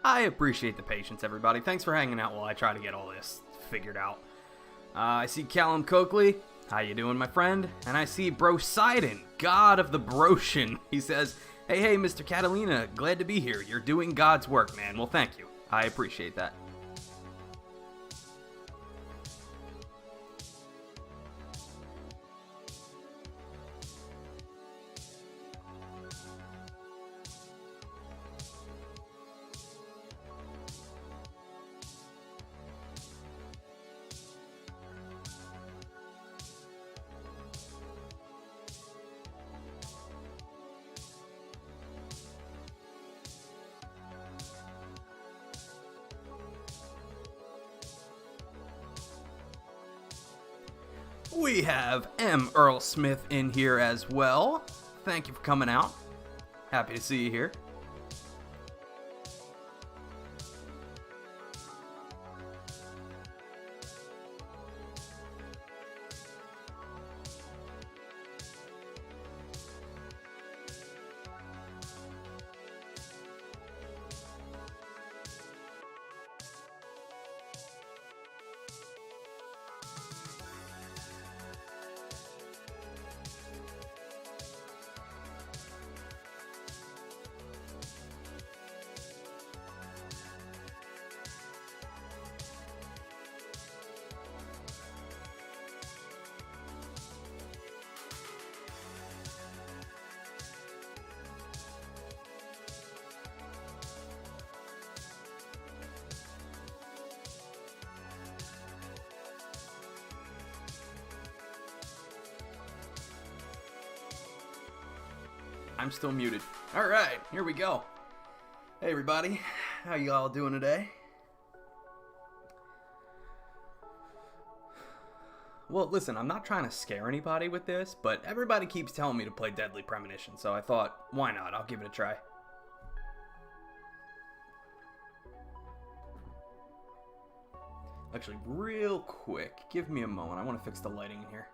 I appreciate the patience, everybody. Thanks for hanging out while I try to get all this figured out. I see Callum Coakley. How you doing, my friend? And I see Brosidon, god of the Broshin. He says, hey, Mr. Catalina, glad to be here. You're doing God's work, man. Well, thank you. I appreciate that. We have M. Earl Smith in here as well. Thank you for coming out. Happy to see you here. I'm still muted. Alright, here we go. Hey everybody, how you all doing today? Well, listen, I'm not trying to scare anybody with this, but everybody keeps telling me to play Deadly Premonition, so I thought, why not? I'll give it a try. Actually, real quick, give me a moment. I want to fix the lighting in here.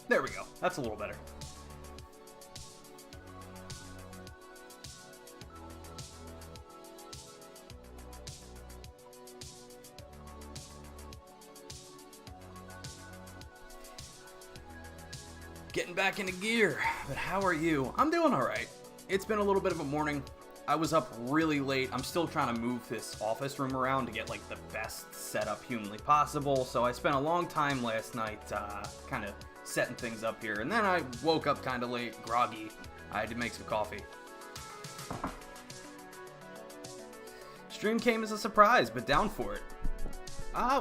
There we go. That's a little better. Getting back into gear, but how are you? I'm doing alright. It's been a little bit of a morning. I was up really late. I'm still trying to move this office room around to get like the best setup humanly possible, so I spent a long time last night kind of setting things up here, and then I woke up kind of late, groggy. I had to make some coffee. Stream came as a surprise, but down for it.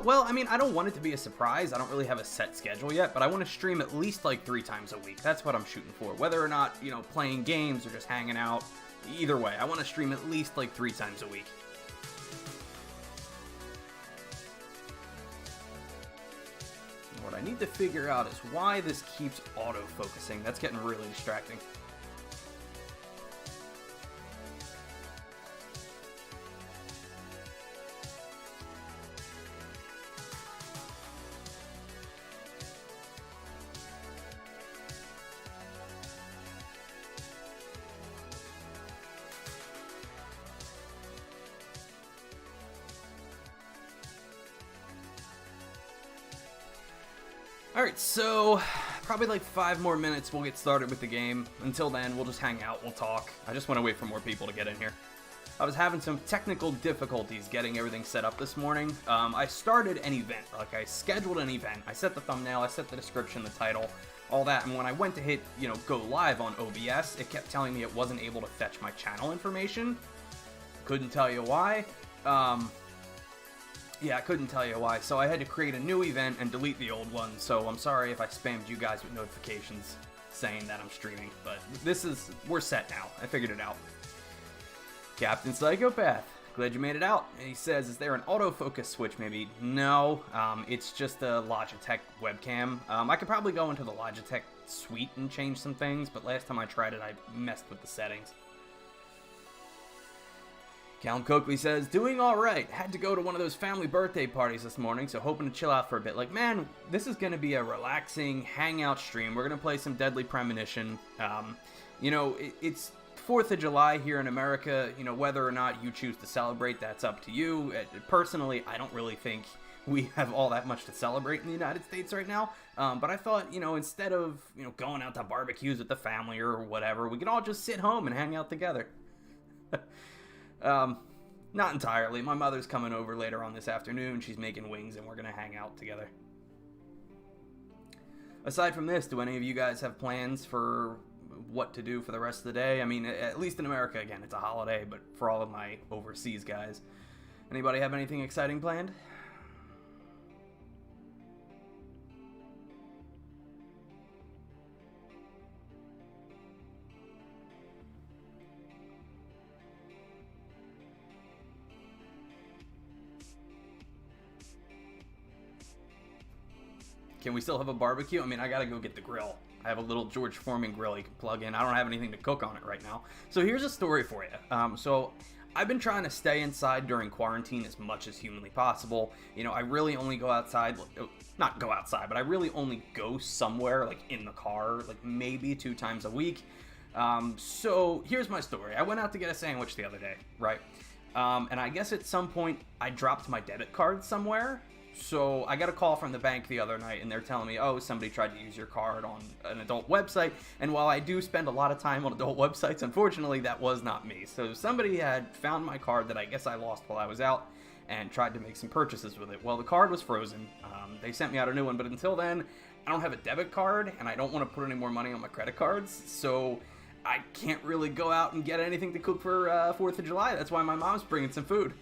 Well, I mean, I don't want it to be a surprise. I don't really have a set schedule yet, but I want to stream at least like 3 times a week. That's what I'm shooting for. Whether or not, you know, playing games or just hanging out, either way, I want to stream at least like 3 times a week. What I need to figure out is why this keeps auto-focusing. That's getting really distracting. Alright, so probably like 5 more minutes we'll get started with the game. Until then, we'll just hang out, we'll talk. I just want to wait for more people to get in here. I was having some technical difficulties getting everything set up this morning. I started an event, like I scheduled an event. I set the thumbnail, I set the description, the title, all that. And when I went to hit, you know, go live on OBS, it kept telling me it wasn't able to fetch my channel information. Couldn't tell you why. Yeah, I couldn't tell you why, so I had to create a new event and delete the old one, so I'm sorry if I spammed you guys with notifications saying that I'm streaming, but we're set now. I figured it out. Captain Psychopath, glad you made it out. And he says, is there an autofocus switch maybe? No, it's just a Logitech webcam. I could probably go into the Logitech suite and change some things, but last time I tried it, I messed with the settings. Count Coakley says, doing alright. Had to go to one of those family birthday parties this morning, so hoping to chill out for a bit. Like, man, this is going to be a relaxing hangout stream. We're going to play some Deadly Premonition. It's 4th of July here in America. Whether or not you choose to celebrate, that's up to you. Personally, I don't really think we have all that much to celebrate in the United States right now. But I thought, instead of, going out to barbecues with the family or whatever, we could all just sit home and hang out together. Not entirely. My mother's coming over later on this afternoon. She's making wings and we're going to hang out together. Aside from this, do any of you guys have plans for what to do for the rest of the day? I mean, at least in America, again, it's a holiday, but for all of my overseas guys, anybody have anything exciting planned? Can we still have a barbecue? I mean, I gotta go get the grill. I have a little George Foreman grill you can plug in. I don't have anything to cook on it right now. So here's a story for you. So I've been trying to stay inside during quarantine as much as humanly possible. I really only go outside, not go outside, but I really only go somewhere, like in the car, like maybe 2 times a week. So here's my story. I went out to get a sandwich the other day, right? And I guess at some point I dropped my debit card somewhere. So I got a call from the bank the other night and they're telling me, oh, somebody tried to use your card on an adult website. And while I do spend a lot of time on adult websites, unfortunately that was not me. So somebody had found my card that I guess I lost while I was out and tried to make some purchases with it. Well, the card was frozen. They sent me out a new one, but until then, I don't have a debit card and I don't want to put any more money on my credit cards. So I can't really go out and get anything to cook for 4th of July. That's why my mom's bringing some food.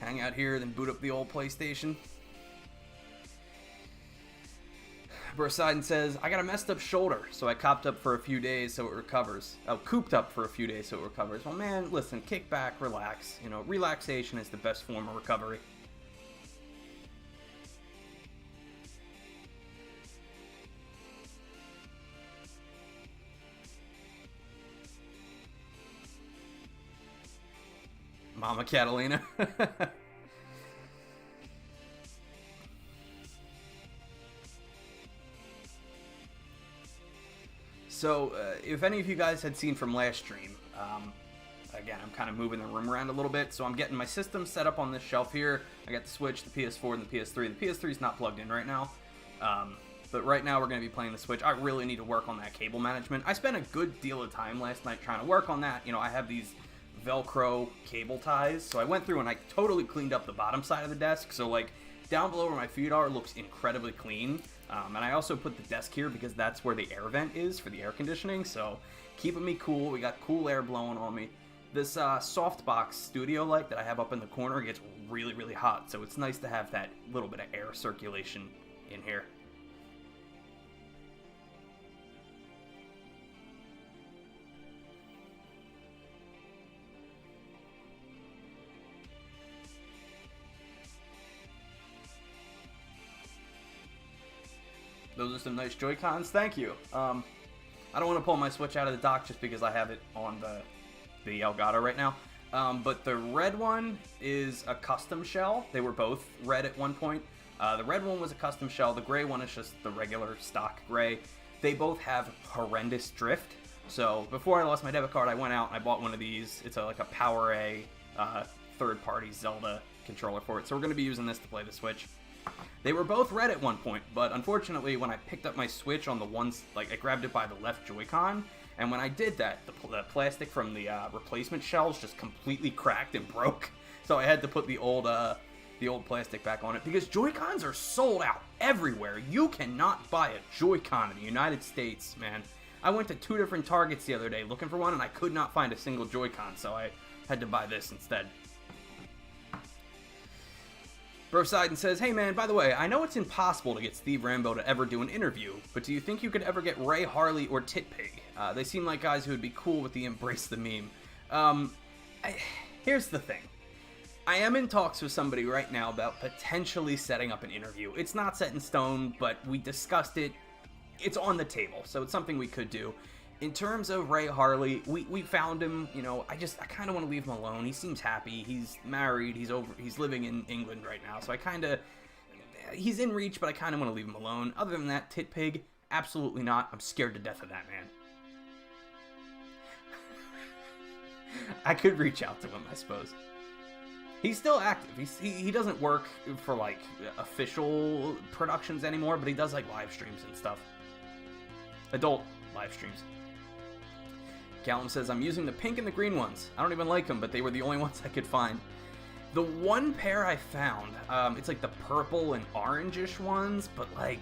Hang out here, then boot up the old PlayStation. Bursidon says, I got a messed up shoulder, so I cooped up for a few days so it recovers. Cooped up for a few days so it recovers. Well, man, listen, kick back, relax. Relaxation is the best form of recovery. Mama Catalina. So, if any of you guys had seen from last stream, again, I'm kind of moving the room around a little bit, so I'm getting my system set up on this shelf here. I got the Switch, the PS4, and the PS3. The PS3 is not plugged in right now, but right now we're going to be playing the Switch. I really need to work on that cable management. I spent a good deal of time last night trying to work on that. I have these Velcro cable ties, so I went through and I totally cleaned up the bottom side of the desk, so like down below where my feet are looks incredibly clean. And I also put the desk here because that's where the air vent is for the air conditioning, so keeping me cool. We got cool air blowing on me. This softbox studio light that I have up in the corner gets really, really hot, so it's nice to have that little bit of air circulation in here. Those are some nice Joy-Cons. Thank you. I don't want to pull my Switch out of the dock just because I have it on the Elgato right now. But the red one is a custom shell. They were both red at one point. The red one was a custom shell. The gray one is just the regular stock gray. They both have horrendous drift. So before I lost my debit card, I went out and I bought one of these. It's like a PowerA third-party Zelda controller for it. So we're going to be using this to play the Switch. They were both red at one point, but unfortunately when I picked up my Switch on the ones, like I grabbed it by the left Joy-Con, and when I did that, the plastic from the replacement shells just completely cracked and broke. So I had to put the old plastic back on it, because Joy-Cons are sold out everywhere. You cannot buy a Joy-Con in the United States, man. I went to 2 different Targets the other day looking for one, and I could not find a single Joy-Con, so I had to buy this instead. Brosidon says, hey man, by the way, I know it's impossible to get Steve Rambo to ever do an interview, but do you think you could ever get Ray Harley or Tit Pig? They seem like guys who would be cool with the embrace the meme. Here's the thing. I am in talks with somebody right now about potentially setting up an interview. It's not set in stone, but we discussed it. It's on the table, so it's something we could do. In terms of Ray Harley, we found him. You know, I kind of want to leave him alone. He seems happy. He's married. He's living in England right now. So he's in reach, but I kind of want to leave him alone. Other than that, Tit Pig, absolutely not. I'm scared to death of that man. I could reach out to him, I suppose. He's still active. He doesn't work for like official productions anymore, but he does like live streams and stuff. Adult live streams. Callum says, I'm using the pink and the green ones. I don't even like them, but they were the only ones I could find. The one pair I found, it's like the purple and orangish ones, but like,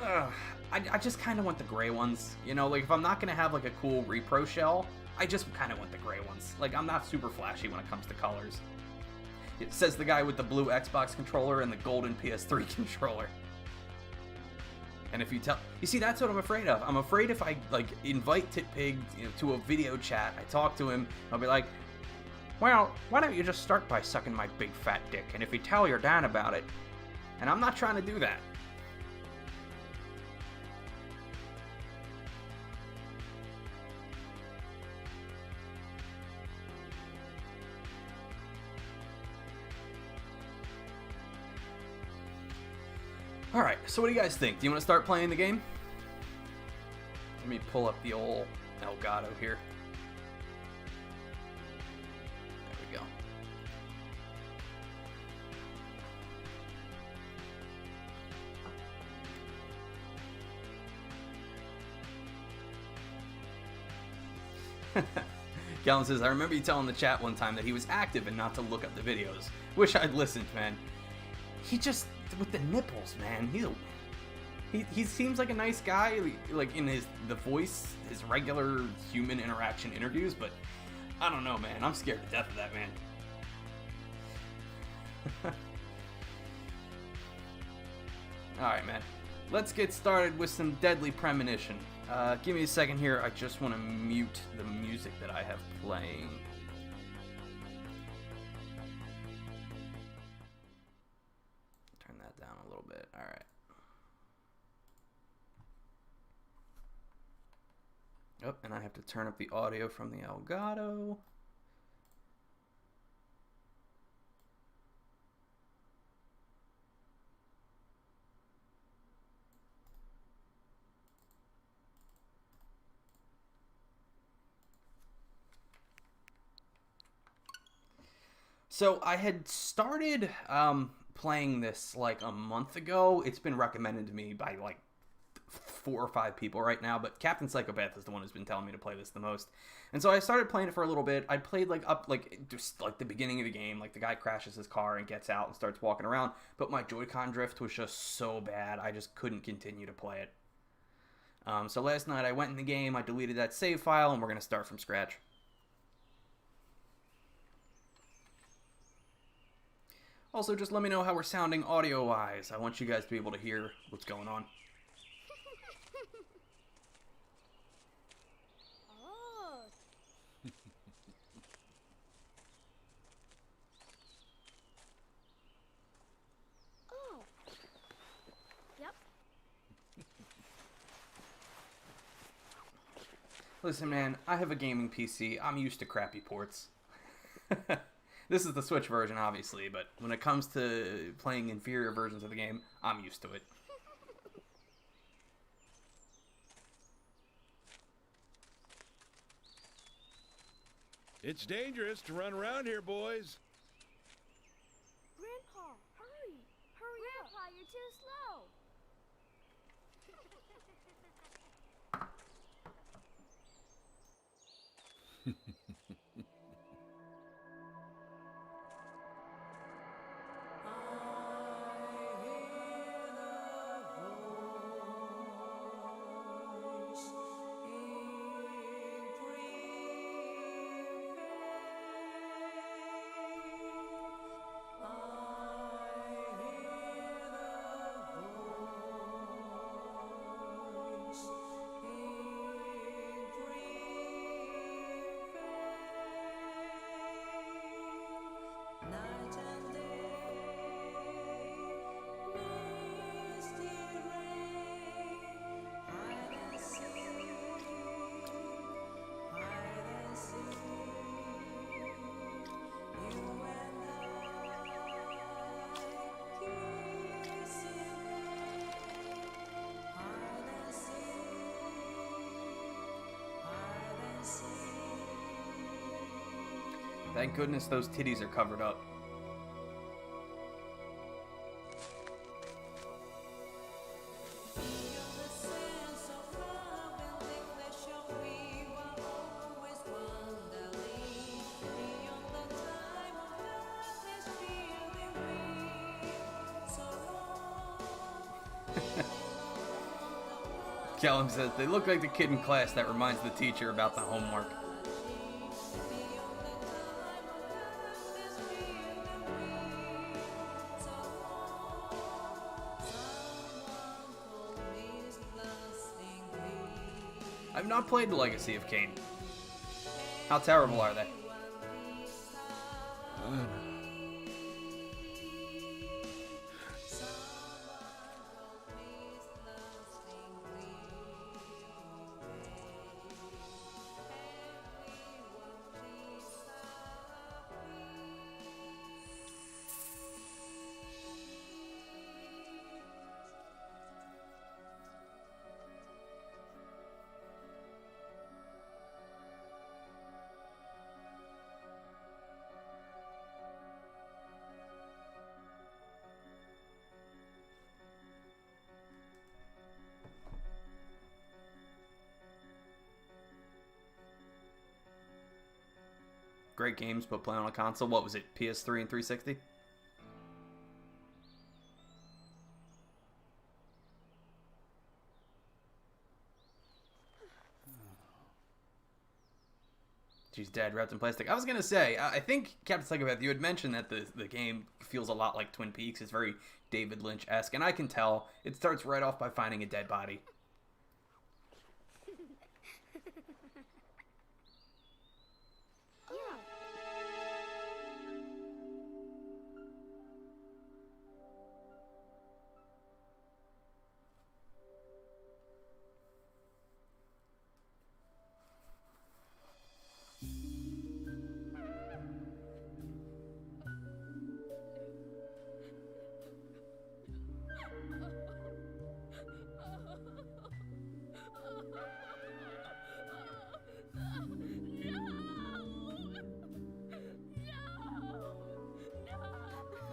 I just kind of want the gray ones. You know, like if I'm not going to have like a cool repro shell, I just kind of want the gray ones. Like, I'm not super flashy when it comes to colors. It says the guy with the blue Xbox controller and the golden PS3 controller. And if you see, that's what I'm afraid of. I'm afraid if I, like, invite Tit Pig, you know, to a video chat, I talk to him, I'll be like, well, why don't you just start by sucking my big fat dick, and if you tell your dad about it. And I'm not trying to do that. Alright, so what do you guys think? Do you want to start playing the game? Let me pull up the old Elgato here. There we go. Gallon says, I remember you telling the chat one time that he was active and not to look up the videos. Wish I'd listened, man. He just, with the nipples, man. He seems like a nice guy, like in the voice, his regular human interaction interviews, but I don't know, man. I'm scared to death of that man. Alright, man. Let's get started with some deadly premonition. Give me a second here. I just want to mute the music that I have playing. Turn that down a little bit. All right. Oh, and I have to turn up the audio from the Elgato. So I had started playing this like a month ago. It's been recommended to me by like 4 or 5 people right now, but Captain Psychopath is the one who's been telling me to play this the most. And so I started playing it for a little bit. I played like up like just like the beginning of the game, like the guy crashes his car and gets out and starts walking around, but my Joy-Con drift was just so bad I just couldn't continue to play it. So last night I went in the game, I deleted that save file, and we're gonna start from scratch. Also, just let me know how we're sounding audio-wise. I want you guys to be able to hear what's going on. Oh. Oh. Yep. Listen, man, I have a gaming PC. I'm used to crappy ports. This is the Switch version, obviously, but when it comes to playing inferior versions of the game, I'm used to it. It's dangerous to run around here, boys. Grandpa, hurry! Hurry Grandpa, up! You're too slow! Thank goodness those titties are covered up. Callum says, they look like the kid in class that reminds the teacher about the homework. I've not played the Legacy of Kain. How terrible are they? Great games, but play on a console. What was it? PS3 and 360? She's dead, wrapped in plastic. I was gonna say, I think, Captain Psychopath, you had mentioned that the game feels a lot like Twin Peaks. It's very David Lynch-esque, and I can tell. It starts right off by finding a dead body.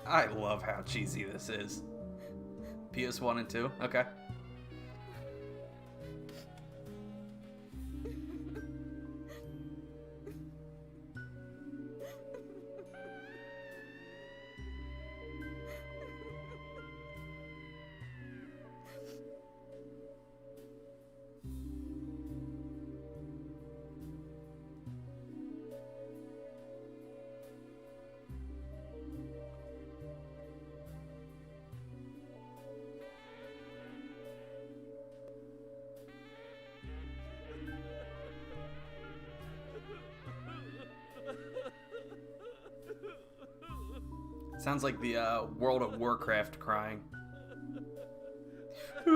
I love how cheesy this is. PS1 and 2? Okay. Sounds like the World of Warcraft crying. I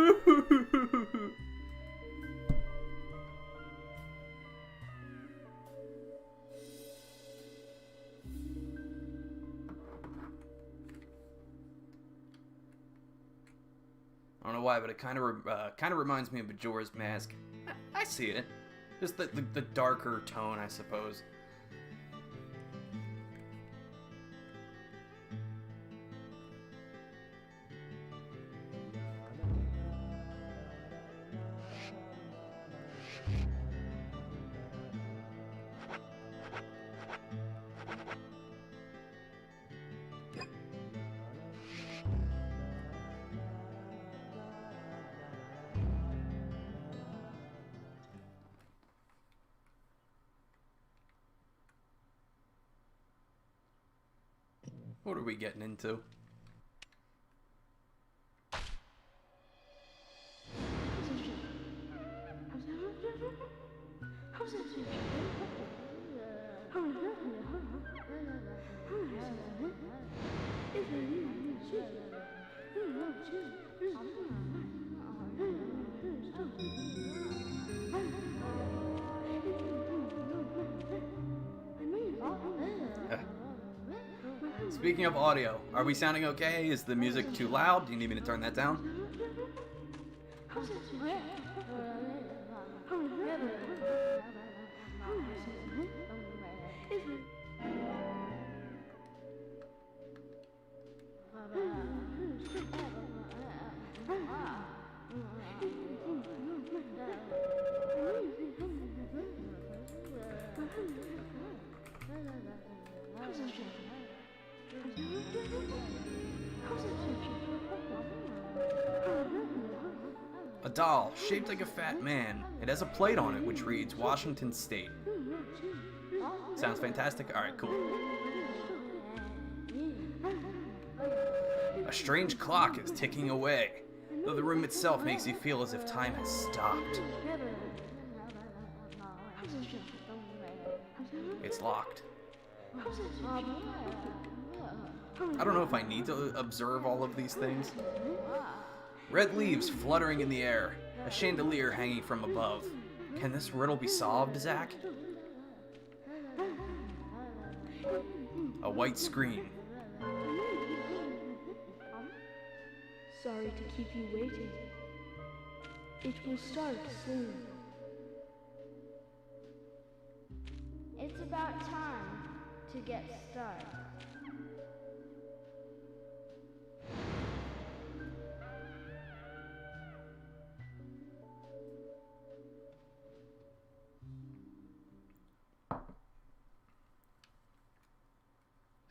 don't know why, but it kind of reminds me of Majora's Mask. I see it. Just the darker tone, I suppose. What are we getting into? Speaking of audio, are we sounding okay? Is the music too loud? Do you need me to turn that down? A doll, shaped like a fat man. It has a plate on it which reads Washington State. Sounds fantastic? Alright, cool. A strange clock is ticking away, though the room itself makes you feel as if time has stopped. It's locked. I don't know if I need to observe all of these things. Red leaves fluttering in the air, a chandelier hanging from above. Can this riddle be solved, Zach? A white screen. Sorry to keep you waiting. It will start soon. It's about time to get started.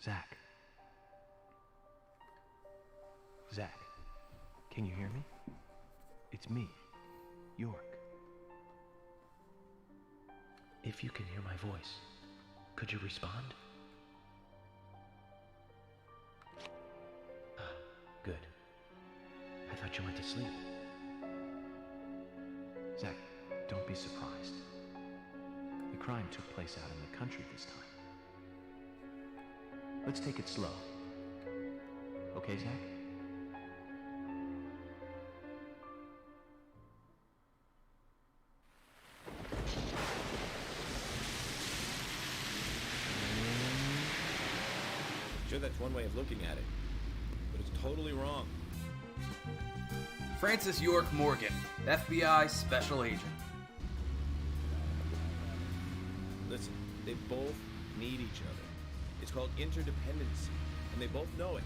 Zach. Zach, can you hear me? It's me, York. If you can hear my voice, could you respond? Ah, good. I thought you went to sleep. Zach, don't be surprised. The crime took place out in the country this time. Let's take it slow. Okay, Zach? Sure, that's one way of looking at it, but it's totally wrong. Francis York Morgan, FBI Special Agent. Listen, they both need each other. It's called interdependency, and they both know it.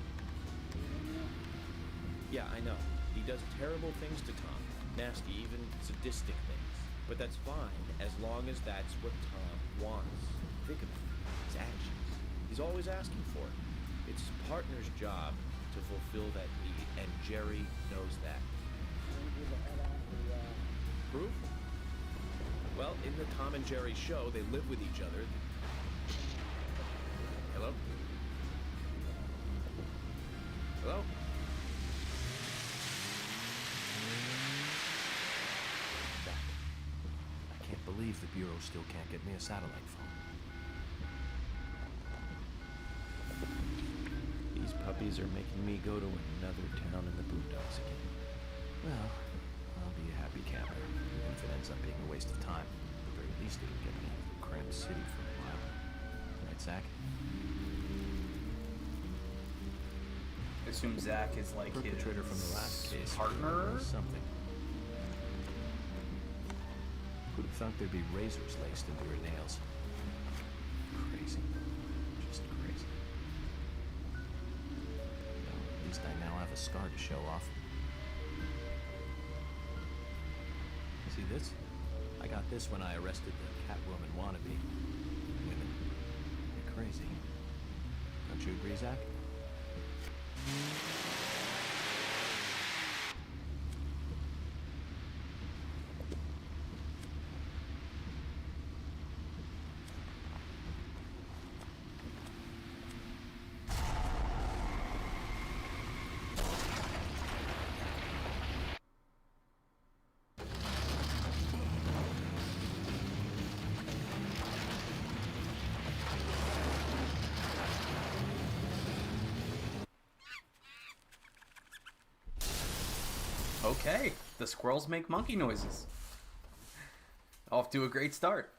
Yeah, I know. He does terrible things to Tom. Nasty, even sadistic things. But that's fine, as long as that's what Tom wants. Think of it. His actions. He's always asking for it. It's his partner's job to fulfill that need, and Jerry knows that. Proof? Well, in the Tom and Jerry show, they live with each other. Hello? Hello? Zach, I can't believe the Bureau still can't get me a satellite phone. These puppies are making me go to another town in the boondocks again. Well, I'll be a happy camper, even if it ends up being a waste of time. At the very least, it'll get me out of the cramped city for a while. Right, Zach? I assume Zach is like Perpetrator his from the last case partner. or something. Who'd have thought there'd be razors laced into her nails? Crazy. Just crazy. Well, at least I now have a scar to show off. See this? I got this when I arrested the Catwoman wannabe. Women. They're crazy. Don't you agree, Zach? Okay, the squirrels make monkey noises. Off to a great start.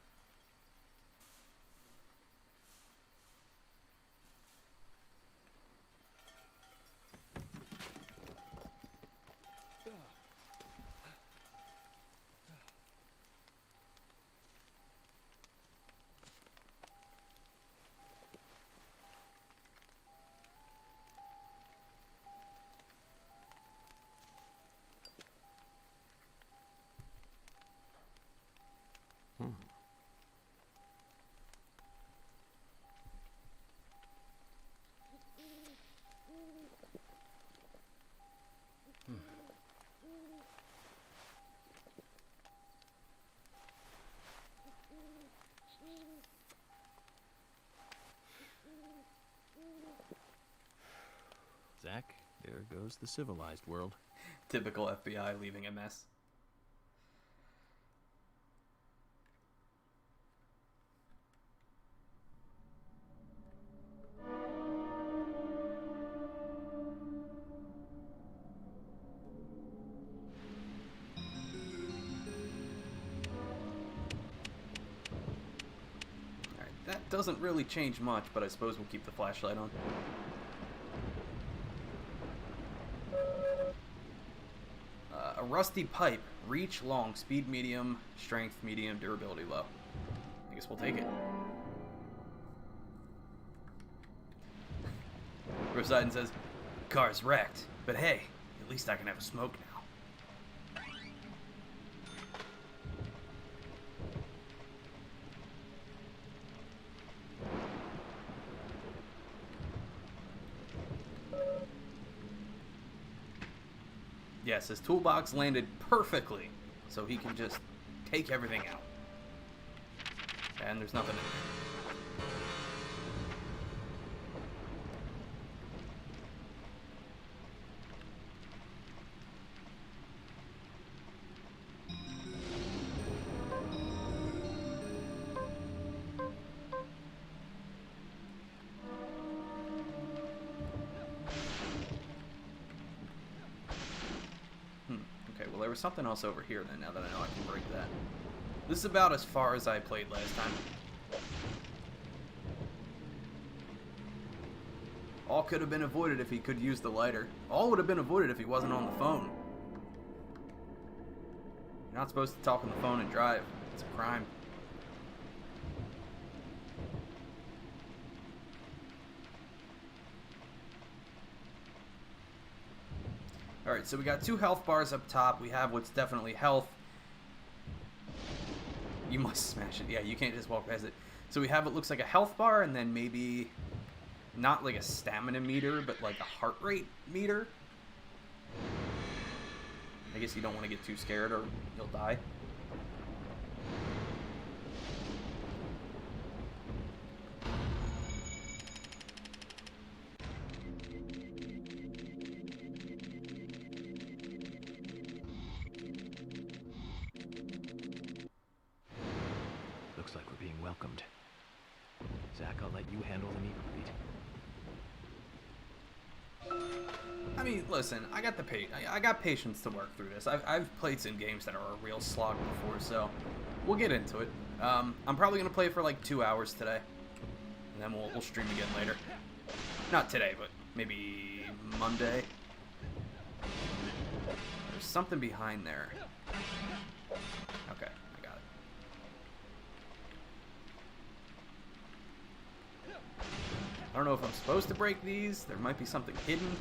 Zach, there goes the civilized world. Typical FBI leaving a mess. Alright, that doesn't really change much, but I suppose we'll keep the flashlight on. A rusty pipe. Reach long. Speed medium. Strength medium. Durability low. I guess we'll take it. Poseidon says, "Car's wrecked, but hey, at least I can have a smoke now." Yes, his toolbox landed perfectly, so he can just take everything out. And there's nothing in there. Okay, well there was something else over here then, now that I know I can break that. This is about as far as I played last time. All could have been avoided if he could use the lighter. All would have been avoided if he wasn't on the phone. You're not supposed to talk on the phone and drive. It's a crime. Alright, so we got 2 health bars up top. We have what's definitely health. You must smash it. Yeah, you can't just walk past it. So we have what looks like a health bar, and then maybe not like a stamina meter, but like a heart rate meter. I guess you don't want to get too scared or you'll die. Looks like we're being welcomed. Zach, I'll let you handle the meet and greet. I mean, listen, I got I got patience to work through this. I've played some games that are a real slog before, so we'll get into it. I'm probably gonna play for like 2 hours today, and then we'll stream again later. Not today, but maybe Monday. There's something behind there. Okay, I got it. I don't know if I'm supposed to break these. There might be something hidden.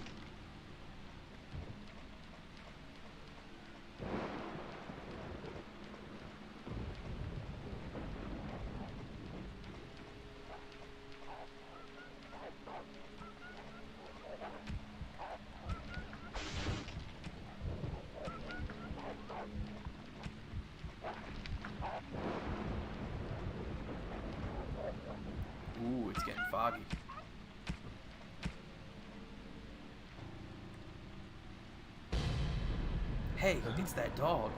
Ooh, it's getting foggy. Hey, it's that dog.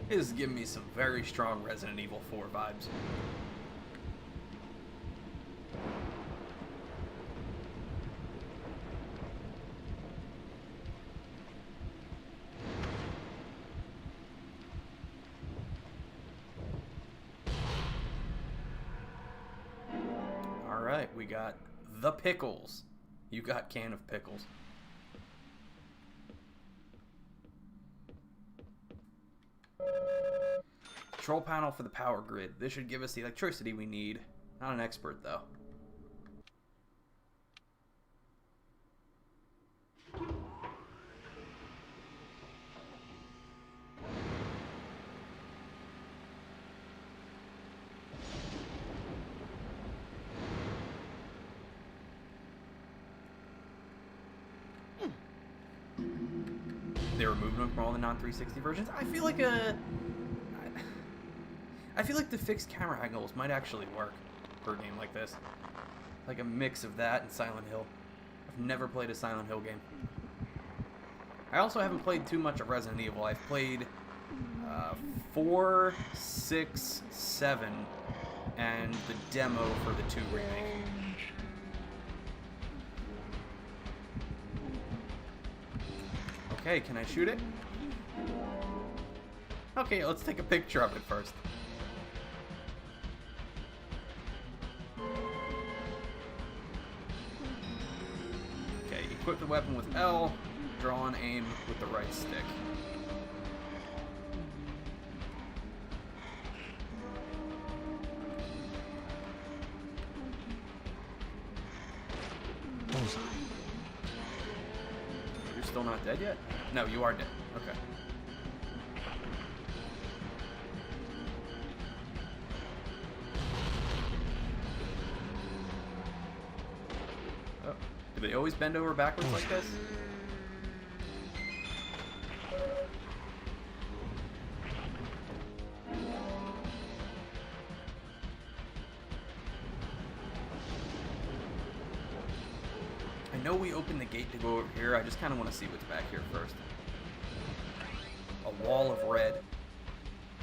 This is giving me some very strong Resident Evil 4 vibes. Alright, we got the pickles. You got can of pickles. Control panel for the power grid. This should give us the electricity we need. Not an expert, though. they removed them from all the non-360 versions. I feel like the fixed camera angles might actually work for a game like this. Like a mix of that and Silent Hill. I've never played a Silent Hill game. I also haven't played too much of Resident Evil. I've played 4, 6, 7, and the demo for the 2 remake. Okay, can I shoot it? Okay, let's take a picture of it first. Okay, equip the weapon with L, draw and aim with the right stick. Bullseye. You're still not dead yet? No, you are dead. Okay. Oh. Do they always bend over backwards like this? I know we opened the gate to go over here. I just kind of want to see what's back here first. A wall of red.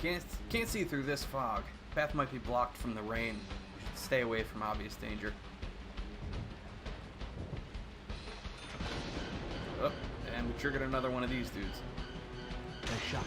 Can't see through this fog. Path might be blocked from the rain. We should stay away from obvious danger. Oh, and we triggered another one of these dudes. Nice shot.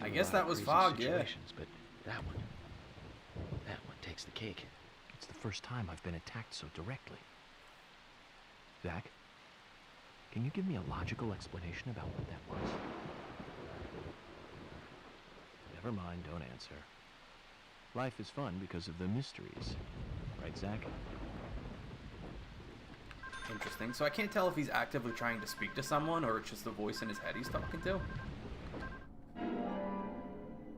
I guess that was fog, yeah. But that one takes the cake. It's the first time I've been attacked so directly. Zach, can you give me a logical explanation about what that was? Never mind, don't answer. Life is fun because of the mysteries. Right, Zach? Interesting. So I can't tell if he's actively trying to speak to someone or it's just the voice in his head he's talking to.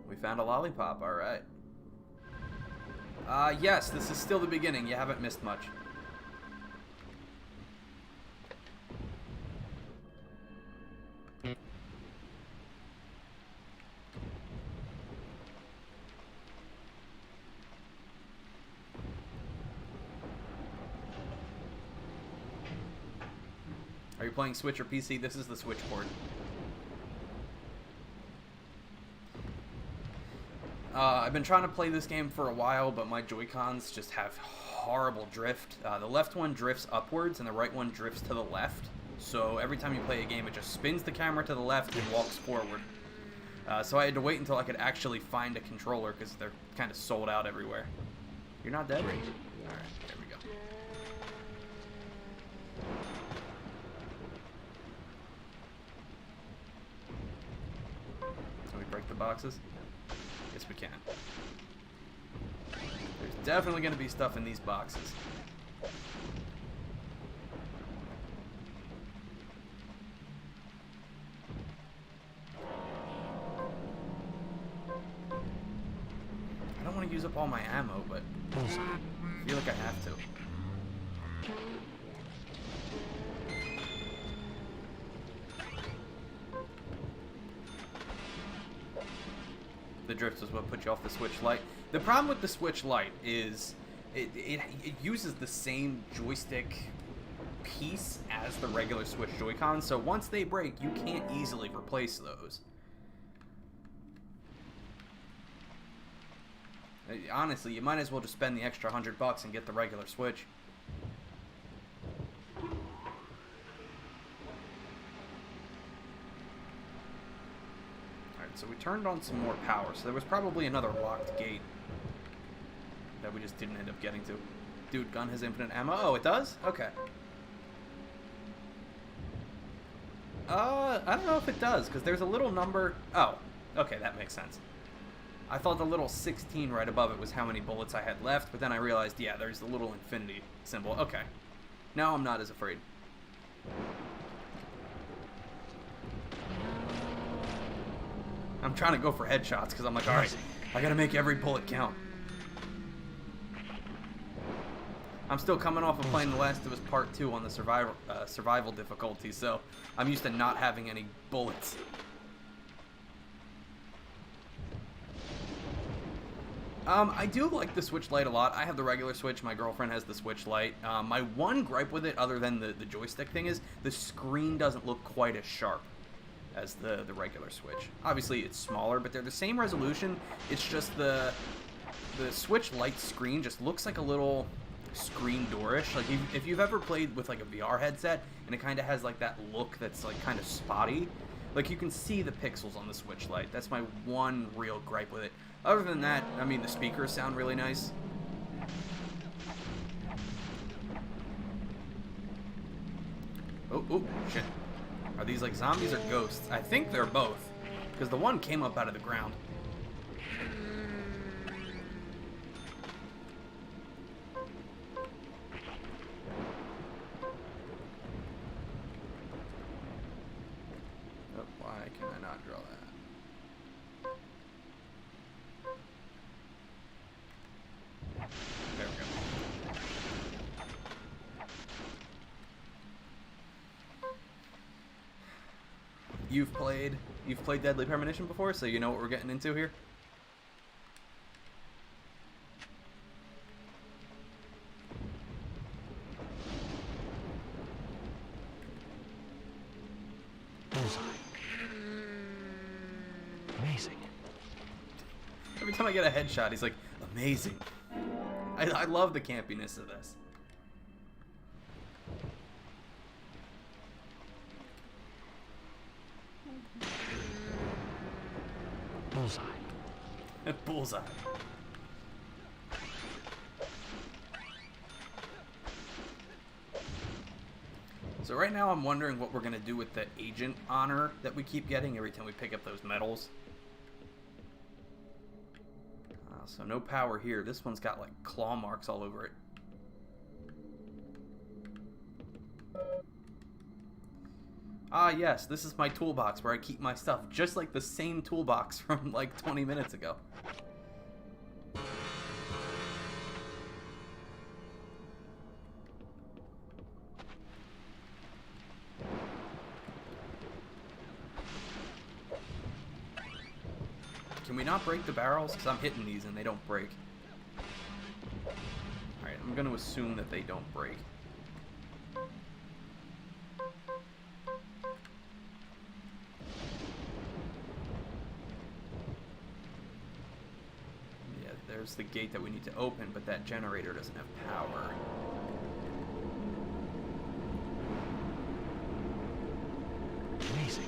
We found a lollipop, alright. Yes, this is still the beginning. You haven't missed much. Are you playing Switch or PC? This is the Switch port. I've been trying to play this game for a while, but my Joy-Cons just have horrible drift. The left one drifts upwards, and the right one drifts to the left. So every time you play a game, it just spins the camera to the left and walks forward. So I had to wait until I could actually find a controller, because they're kind of sold out everywhere. You're not dead? Great. Alright, there we go. Can we break the boxes? Yes, we can. There's definitely going to be stuff in these boxes. I don't want to use up all my ammo, but I feel like I have to. The drift is what put you off the Switch Lite. The problem with the Switch Lite is it uses the same joystick piece as the regular Switch Joy-Con, so once they break, you can't easily replace those. Honestly, you might as well just spend the extra $100 and get the regular Switch. So we turned on some more power, so there was probably another locked gate that we just didn't end up getting to. Dude, gun has infinite ammo. Oh, it does? Okay. I don't know if it does, because there's a little number. Oh, okay, that makes sense. I thought the little 16 right above it was how many bullets I had left, but then I realized, yeah, there's the little infinity symbol. Okay. Now I'm not as afraid. I'm trying to go for headshots, because I'm like, alright, I gotta make every bullet count. I'm still coming off of playing The Last of Us Part 2 on the survival difficulty, so I'm used to not having any bullets. I do like the Switch Lite a lot. I have the regular Switch. My girlfriend has the Switch Lite. My one gripe with it, other than the joystick thing, is the screen doesn't look quite as sharp as the regular Switch. Obviously, it's smaller, but they're the same resolution. It's just the Switch Lite screen just looks like a little screen doorish. Like if you've ever played with like a VR headset and it kind of has like that look that's like kind of spotty, like you can see the pixels on the Switch Lite. That's my one real gripe with it. Other than that, I mean, the speakers sound really nice. Oh, shit. Are these like zombies or ghosts? I think they're both, because the one came up out of the ground. Oh, why can I not draw that? There we go. You've played Deadly Premonition before, so you know what we're getting into here? Bullseye. Amazing. Every time I get a headshot, he's like, amazing. I love the campiness of this. Bullseye. Bullseye. So right now I'm wondering what we're going to do with the agent honor that we keep getting every time we pick up those medals. So no power here. This one's got like claw marks all over it. Ah yes, this is my toolbox where I keep my stuff, just like the same toolbox from like 20 minutes ago. Can we not break the barrels? Because I'm hitting these and they don't break. Alright, I'm going to assume that they don't break. Yeah, there's the gate that we need to open, but that generator doesn't have power. Amazing.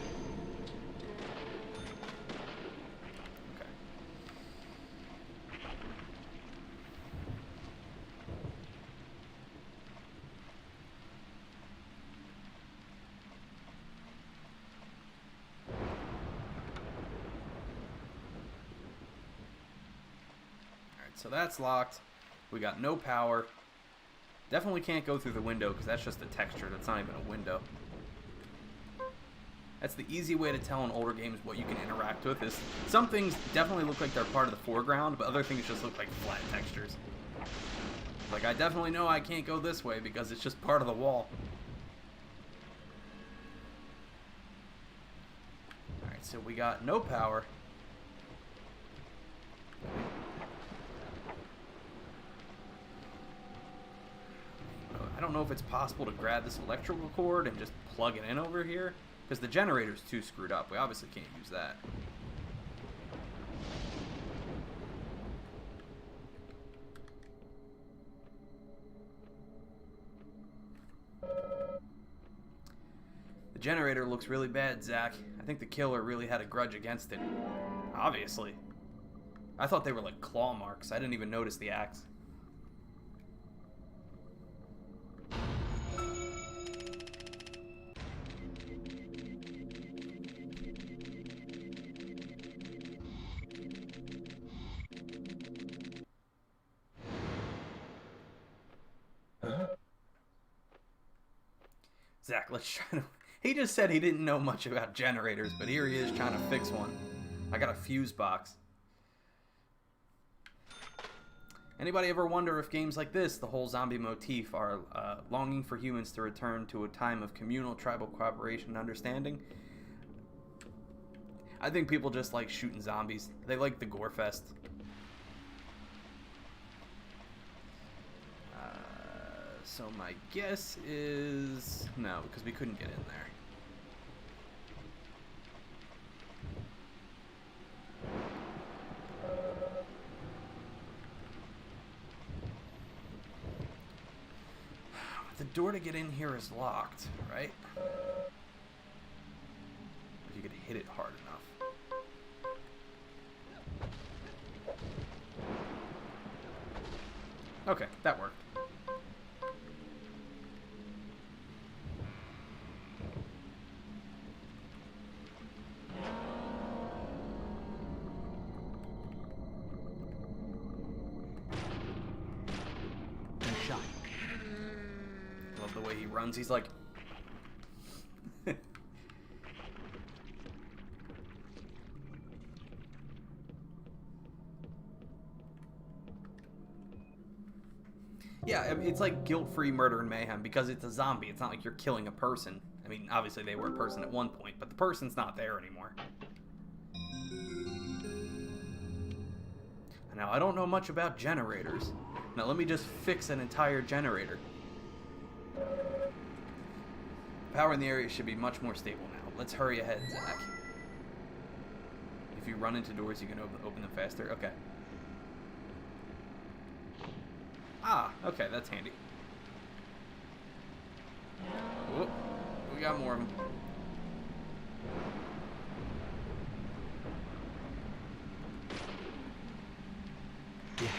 So that's locked. We got no power. Definitely can't go through the window because that's just a texture. That's not even a window. That's the easy way to tell in older games what you can interact with. Is some things definitely look like they're part of the foreground, but other things just look like flat textures. Like, I definitely know I can't go this way because it's just part of the wall. Alright, so we got no power. I don't know if it's possible to grab this electrical cord and just plug it in over here, because the generator's too screwed up. We obviously can't use that. The generator looks really bad, Zach. I think the killer really had a grudge against it. Obviously. I thought they were like claw marks. I didn't even notice the axe. Zach, let's try to... He just said he didn't know much about generators, but here he is trying to fix one. I got a fuse box. Anybody ever wonder if games like this, the whole zombie motif, are longing for humans to return to a time of communal tribal cooperation and understanding? I think people just like shooting zombies. They like the gore fest. So my guess is no, because we couldn't get in there. The door to get in here is locked, right? If you could hit it hard enough. Okay, that worked. The way he runs, he's like yeah, it's like guilt-free murder and mayhem because it's a zombie. It's not like you're killing a person. I mean, obviously they were a person at one point, but the person's not there anymore. Now, I don't know much about generators. Now, let me just fix an entire generator. Power in the area should be much more stable now. Let's hurry ahead, Zach. If you run into doors, you can open them faster. Okay. Ah, okay, that's handy. Whoop. We got more of them. Yes.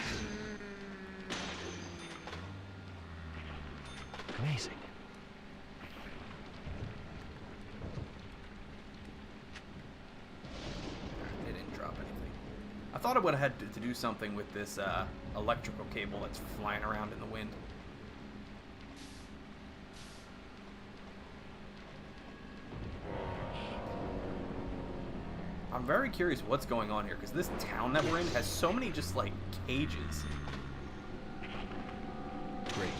Amazing. They didn't drop anything. I thought I would have had to do something with this electrical cable that's flying around in the wind. I'm very curious what's going on here, because this town that we're in has so many just, like, cages. Great.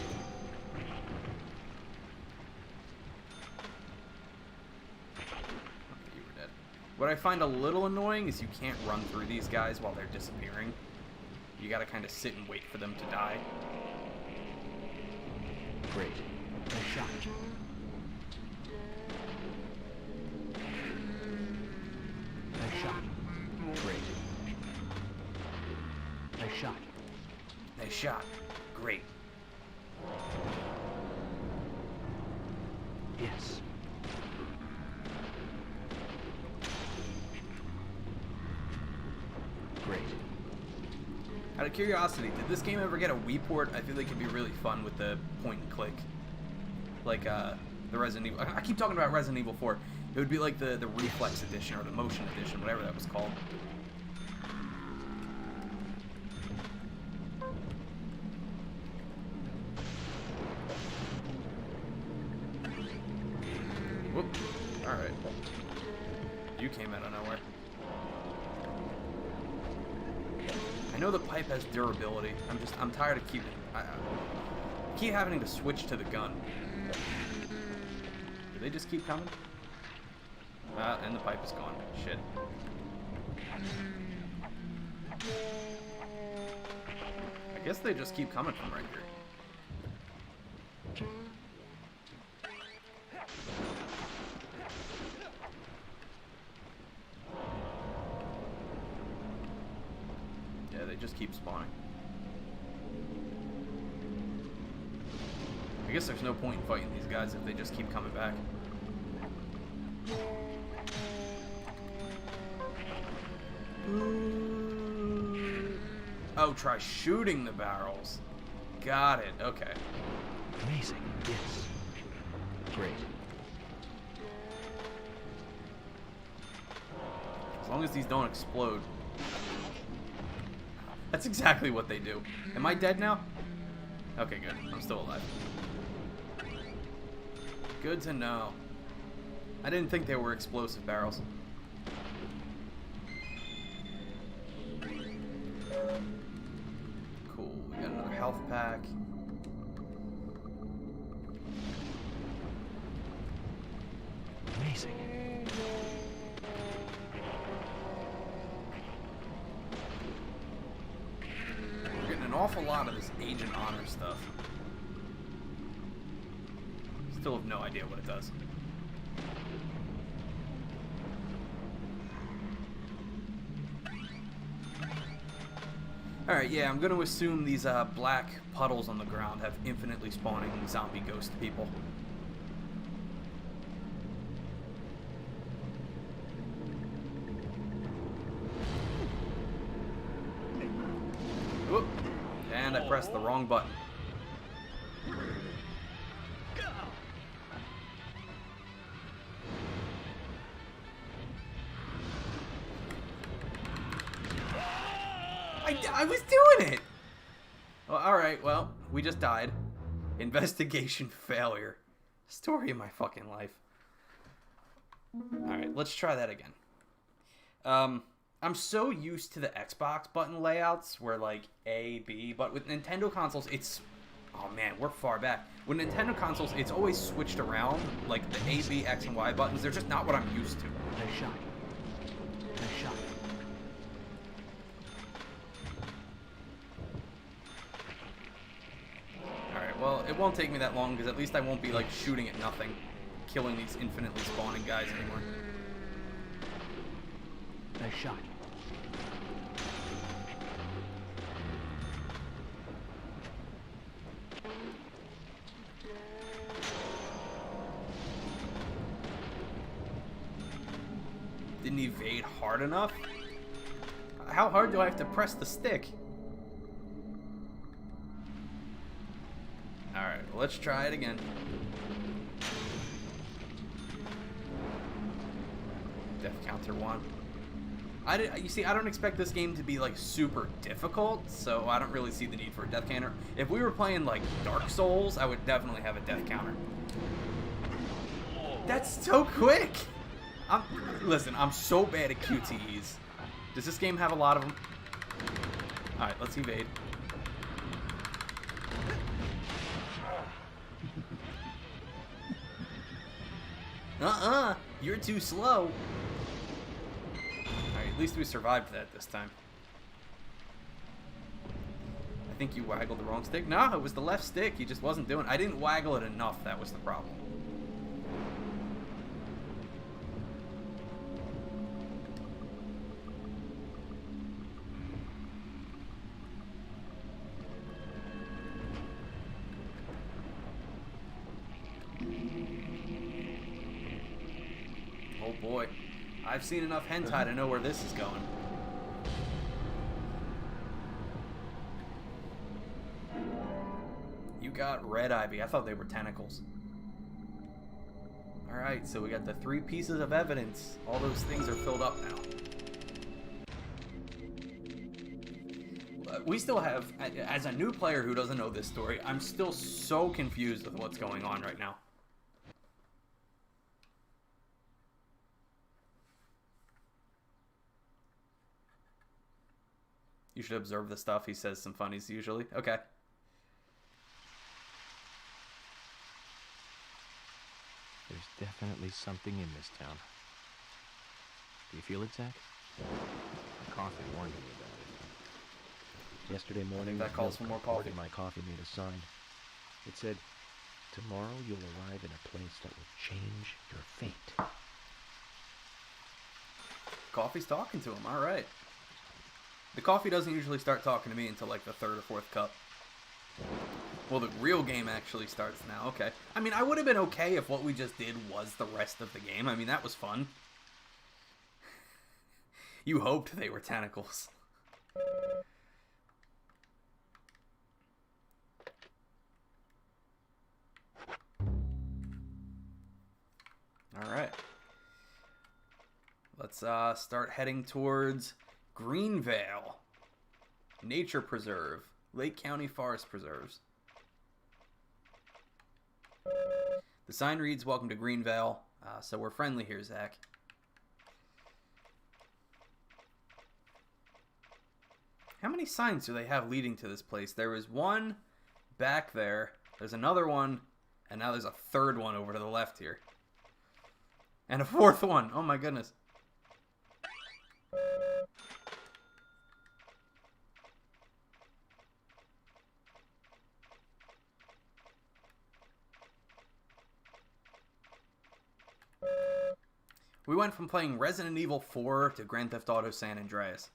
Okay, you were dead. What I find a little annoying is you can't run through these guys while they're disappearing. You gotta kind of sit and wait for them to die. Great. Nice shot. Nice shot. Great. Nice shot. Nice shot. Great. Yes. Great. Out of curiosity, did this game ever get a Wii port? I feel like it'd be really fun with the point and click. Like, the Resident Evil... I keep talking about Resident Evil 4. It would be like the Reflex Edition or the Motion Edition, whatever that was called. Whoop. Alright. You came out of nowhere. I know the pipe has durability. I'm tired of keep having to switch to the gun. Do they just keep coming? And the pipe is gone. Shit. I guess they just keep coming from right here. Yeah, they just keep spawning. I guess there's no point in fighting these guys if they just keep coming back. Oh, try shooting the barrels. Got it. Okay. Amazing. Yes. Great. As long as these don't explode. That's exactly what they do. Am I dead now? Okay, good. I'm still alive. Good to know. I didn't think they were explosive barrels. Cool, we got another health pack. Amazing. We're getting an awful lot of this Agent Honor stuff. Still have no idea what it does. Alright, yeah, I'm gonna assume these black puddles on the ground have infinitely spawning zombie ghost people. Whoop. And I pressed the wrong button. I was doing it! Well, alright, well, we just died. Investigation failure. Story of my fucking life. Alright, let's try that again. I'm so used to the Xbox button layouts where like A, B, but with Nintendo consoles, it's... Oh man, we're far back. With Nintendo consoles, it's always switched around. Like the A, B, X, and Y buttons, they're just not what I'm used to. Nice shot. Nice shot. Alright, well, it won't take me that long, because at least I won't be, like, shooting at nothing. Killing these infinitely spawning guys anymore. Nice shot. Didn't evade hard enough? How hard do I have to press the stick? Alright, well, let's try it again. Death counter 1. You see, I don't expect this game to be, like, super difficult, so I don't really see the need for a death counter. If we were playing, like, Dark Souls, I would definitely have a death counter. That's so quick! Listen, I'm so bad at QTEs. Does this game have a lot of them? Alright, let's evade. You're too slow. Alright, at least we survived that this time. I think you waggled the wrong stick. No, it was the left stick. You just wasn't doing it. I didn't waggle it enough. That was the problem. Oh boy. I've seen enough hentai to know where this is going. You got red ivy. I thought they were tentacles. Alright, so we got the 3 pieces of evidence. All those things are filled up now. We still have, as a new player who doesn't know this story, I'm still so confused with what's going on right now. You should observe the stuff. He says some funnies usually. Okay. There's definitely something in this town. Do you feel it, Zach? My coffee warned me about it. Yesterday morning, that calls for more coffee. My coffee made a sign. It said, "Tomorrow you'll arrive in a place that will change your fate." Coffee's talking to him. All right. The coffee doesn't usually start talking to me until like the 3rd or 4th cup. Well, the real game actually starts now. Okay. I mean, I would have been okay if what we just did was the rest of the game. I mean, that was fun. You hoped they were tentacles. Alright. Let's start heading towards Greenvale Nature Preserve. Lake County Forest Preserves. The sign reads, "Welcome to Greenvale." So we're friendly here, Zach. How many signs do they have leading to this place? There was one back there. There's another one. And now there's a third one over to the left here. And a fourth one. Oh my goodness. We went from playing Resident Evil 4 to Grand Theft Auto San Andreas.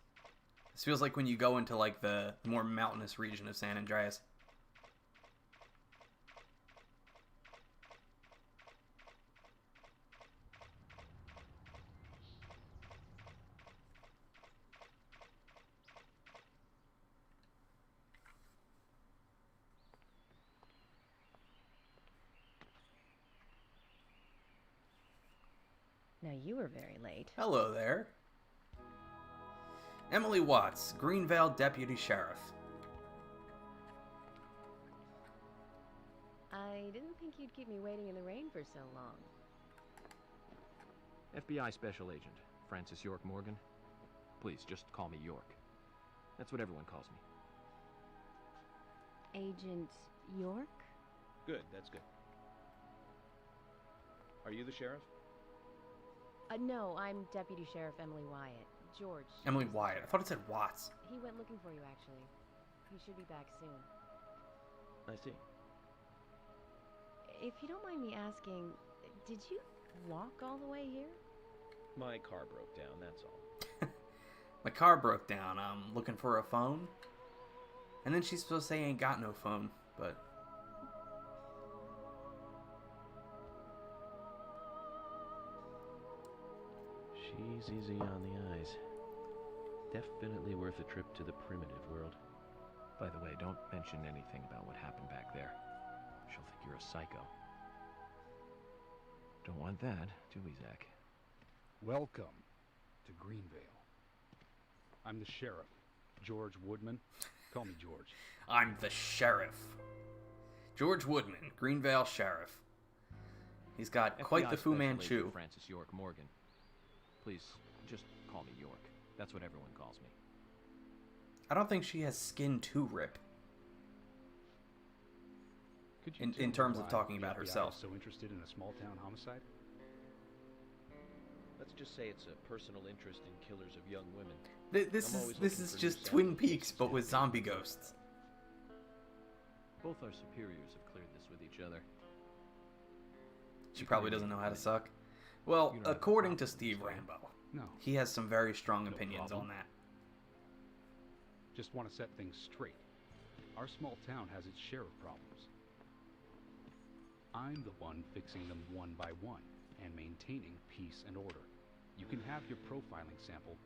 This feels like when you go into like the more mountainous region of San Andreas. Now you were very late. Hello there. Emily Watts, Greenvale Deputy Sheriff. I didn't think you'd keep me waiting in the rain for so long. FBI Special Agent, Francis York Morgan. Please, just call me York. That's what everyone calls me. Agent York? Good, that's good. Are you the sheriff? No, I'm Deputy Sheriff Emily Wyatt. George. Emily Wyatt. I thought it said Watts. He went looking for you, actually. He should be back soon. I see. If you don't mind me asking, did you walk all the way here? My car broke down, that's all. My car broke down. I'm looking for a phone. And then she's supposed to say ain't got no phone, but... She's easy on the eyes. Definitely worth a trip to the primitive world. By the way, don't mention anything about what happened back there. She'll think you're a psycho. Don't want that, do we, Zach? Welcome to Greenvale. I'm the sheriff, George Woodman. Call me George. I'm the sheriff. George Woodman, Greenvale Sheriff. He's got quite the FBI Fu Special Manchu. Agent Francis York Morgan. Please, just call me York. That's what everyone calls me. I don't think she has skin to rip. Could you In tell me terms of why talking the about FBI herself. is so interested in a small-town homicide? Let's just say it's a personal interest in killers of young women. This I'm is always this looking is for just new Twin samples. Peaks, but with zombie ghosts. Both our superiors have cleared this with each other. She probably doesn't know how to suck. Well, You don't have a according to problem, Steve so- Rambo, No, he has some very strong No opinions problem. on that. just want to set things straight. Our small town has its share of problems. I'm the one fixing them one by one and maintaining peace and order. You can have your profiling sample,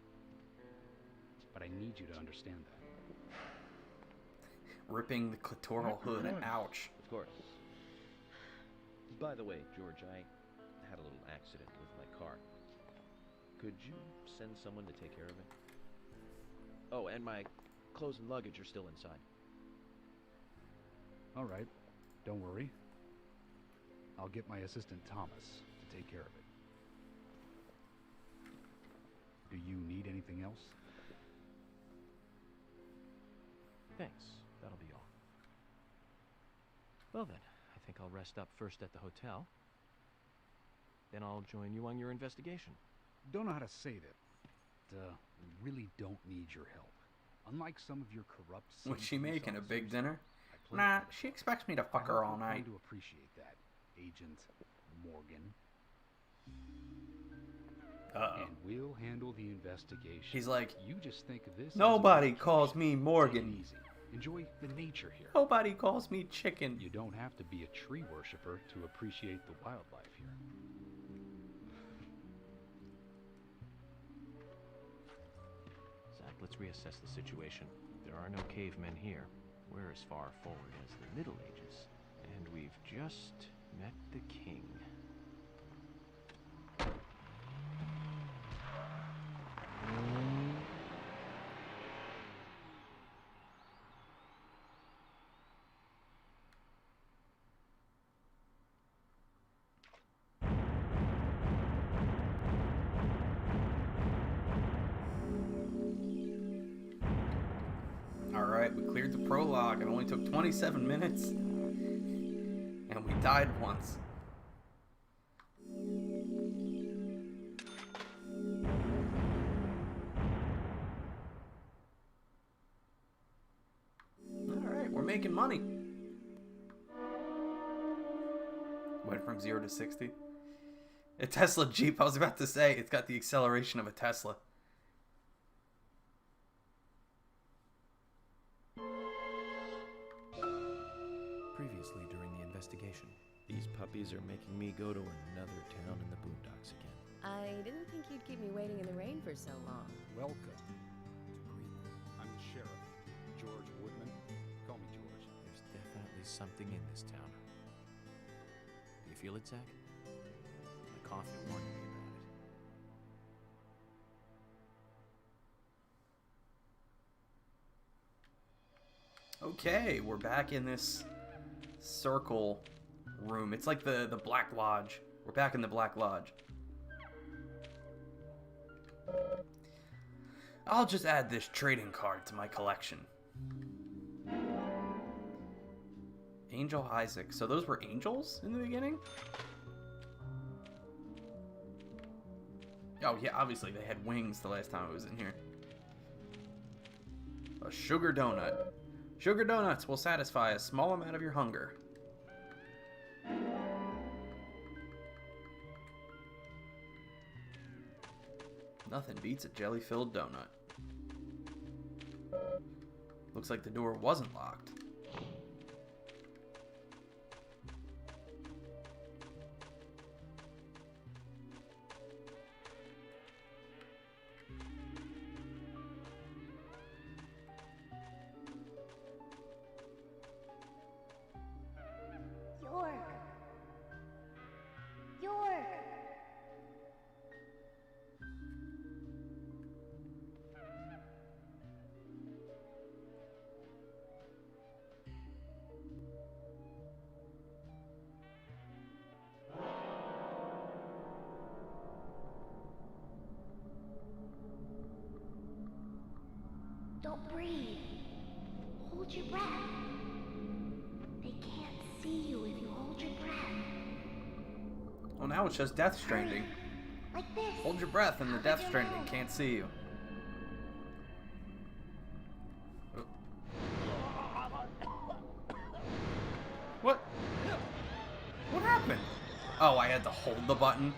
but I need you to understand that. Ripping the clitoral hood, ouch. Of course. By the way, George, I had a little accident with my car. Could you send someone to take care of it? Oh, and my clothes and luggage are still inside. All right, don't worry. I'll get my assistant Thomas to take care of it. Do you need anything else? Thanks. That'll be all. Well then, I think I'll rest up first at the hotel. Then I'll join you on your investigation. Don't know how to say that. We really don't need your help. Unlike some of your corrupt... What's she city police making, a big officers, dinner? I play Nah, fair. she expects me to I fuck hope her all you're going night. to appreciate that, Agent Morgan. Uh-oh. And we'll handle the investigation. She's like, You just think of this as a nobody vacation. calls me Take it Morgan. easy. Enjoy the nature here. Nobody calls me chicken. You don't have to be a tree worshiper to appreciate the wildlife here. Zach, let's reassess the situation. There are no cavemen here. We're as far forward as the Middle Ages. And we've just met the king. Alright, we cleared the prologue. It only took 27 minutes. And we died once. Alright, we're making money. Went from 0 to 60. A Tesla Jeep, I was about to say, it's got the acceleration of a Tesla. Previously during the investigation. These puppies are making me go to another town in the boondocks again. I didn't think you'd keep me waiting in the rain for so long. Welcome to Greenland. I'm the sheriff, George Woodman. Call me George. There's definitely something in this town. Do you feel it, Zach? My coffee warned me about it. Okay, we're back in this circle room. It's like the Black Lodge. We're back in the Black Lodge. I'll just add this trading card to my collection. Angel Isaac. So those were angels in the beginning? Oh yeah, obviously they had wings the last time I was in here. A sugar donut. Sugar donuts will satisfy a small amount of your hunger. Nothing beats a jelly-filled donut. Looks like the door wasn't locked. York! Don't breathe. Hold your breath. They can't see you if you hold your breath. Well, now it's just Death Stranding. Like this. Hold your breath and the Death Stranding can't see you. What? What happened? Oh, I had to hold the button.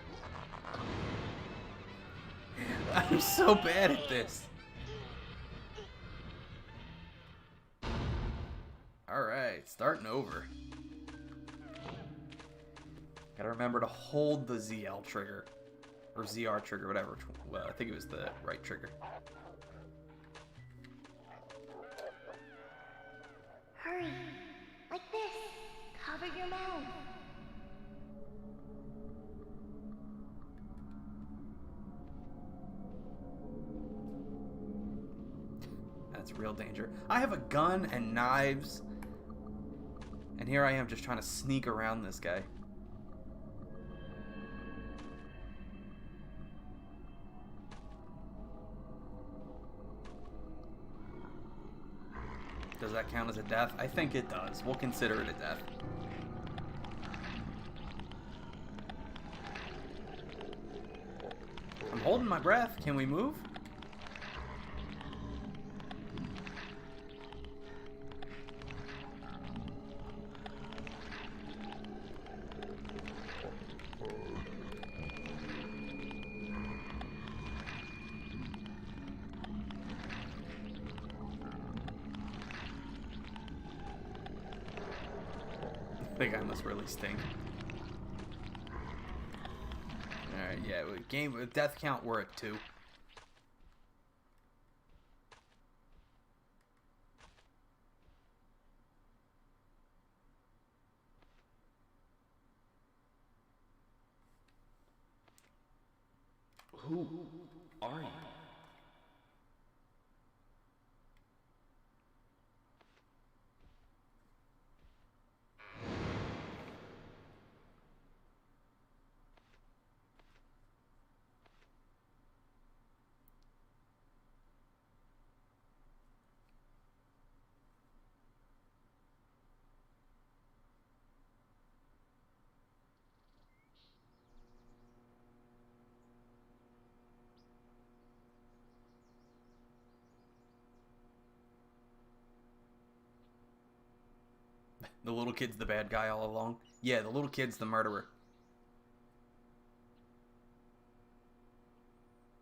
I'm so bad at this. Alright, starting over. Gotta remember to hold the ZL trigger. Or ZR trigger, whatever. Well, I think it was the right trigger. Hurry. Like this. Cover your mouth. That's real danger. I have a gun and knives. And here I am just trying to sneak around this guy. Does that count as a death? I think it does. We'll consider it a death. I'm holding my breath. Can we move? The guy must really stink. Alright, yeah, with death count, we're at 2. Who are you? The little kid's the bad guy all along. Yeah, the little kid's the murderer.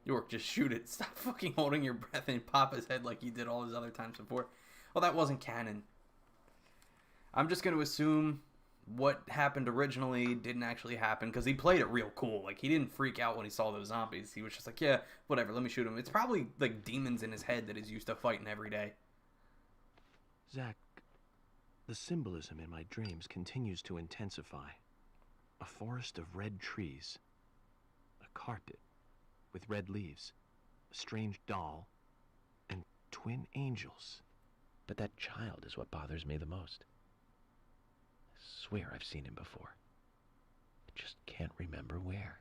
York, just shoot it. Stop fucking holding your breath and pop his head like you did all his other times before. Well, that wasn't canon. I'm just going to assume what happened originally didn't actually happen, because he played it real cool. Like, he didn't freak out when he saw those zombies. He was just like, yeah, whatever, let me shoot him. It's probably, like, demons in his head that he's used to fighting every day. Zach, the symbolism in my dreams continues to intensify. A forest of red trees. A carpet with red leaves. A strange doll. And twin angels. But that child is what bothers me the most. I swear I've seen him before. I just can't remember where.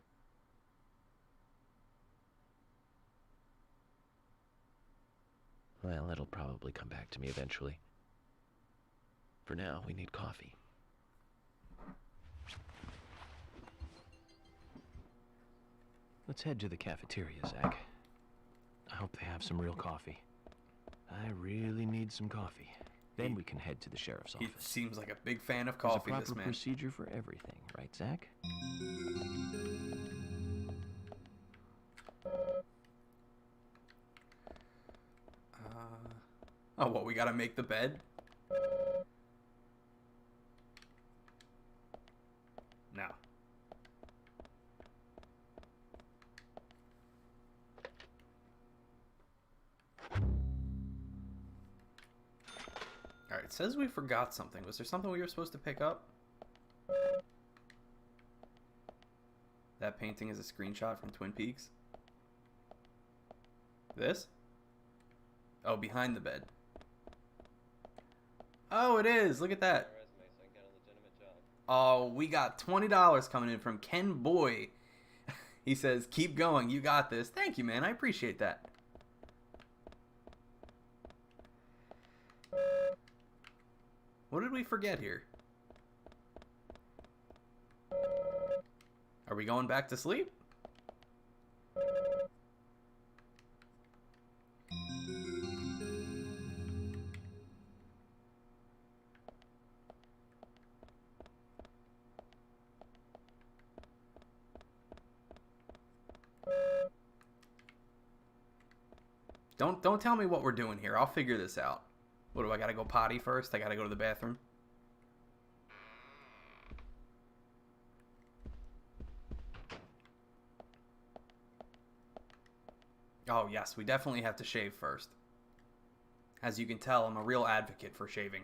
Well, it'll probably come back to me eventually. For now, we need coffee. Let's head to the cafeteria, Zach. I hope they have some real coffee. I really need some coffee. Then we can head to the sheriff's office. He seems like a big fan of coffee, There's a this proper man. procedure for everything, right, Zach? Oh, what, we gotta make the bed? No. Alright, it says we forgot something. Was there something we were supposed to pick up? That painting is a screenshot from Twin Peaks. This? Oh, behind the bed. Oh, it is. Look at that. Oh, we got $20 coming in from Ken Boy. He says, keep going. You got this. Thank you, man. I appreciate that. What did we forget here? Are we going back to sleep? Don't tell me what we're doing here. I'll figure this out. What, do I gotta go potty first? I gotta go to the bathroom? Oh, yes, we definitely have to shave first. As you can tell, I'm a real advocate for shaving.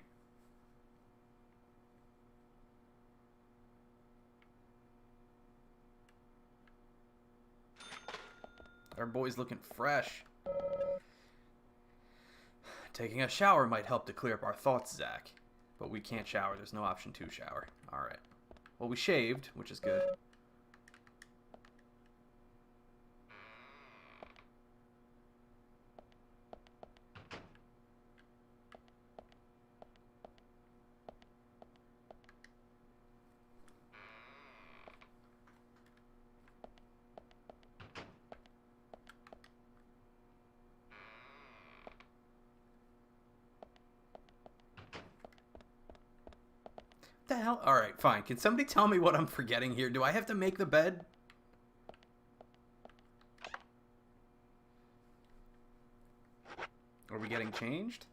Our boy's looking fresh. Taking a shower might help to clear up our thoughts, Zach. But we can't shower. There's no option to shower. Alright. Well, we shaved, which is good. The hell? Alright, fine. Can somebody tell me what I'm forgetting here? Do I have to make the bed? Are we getting changed?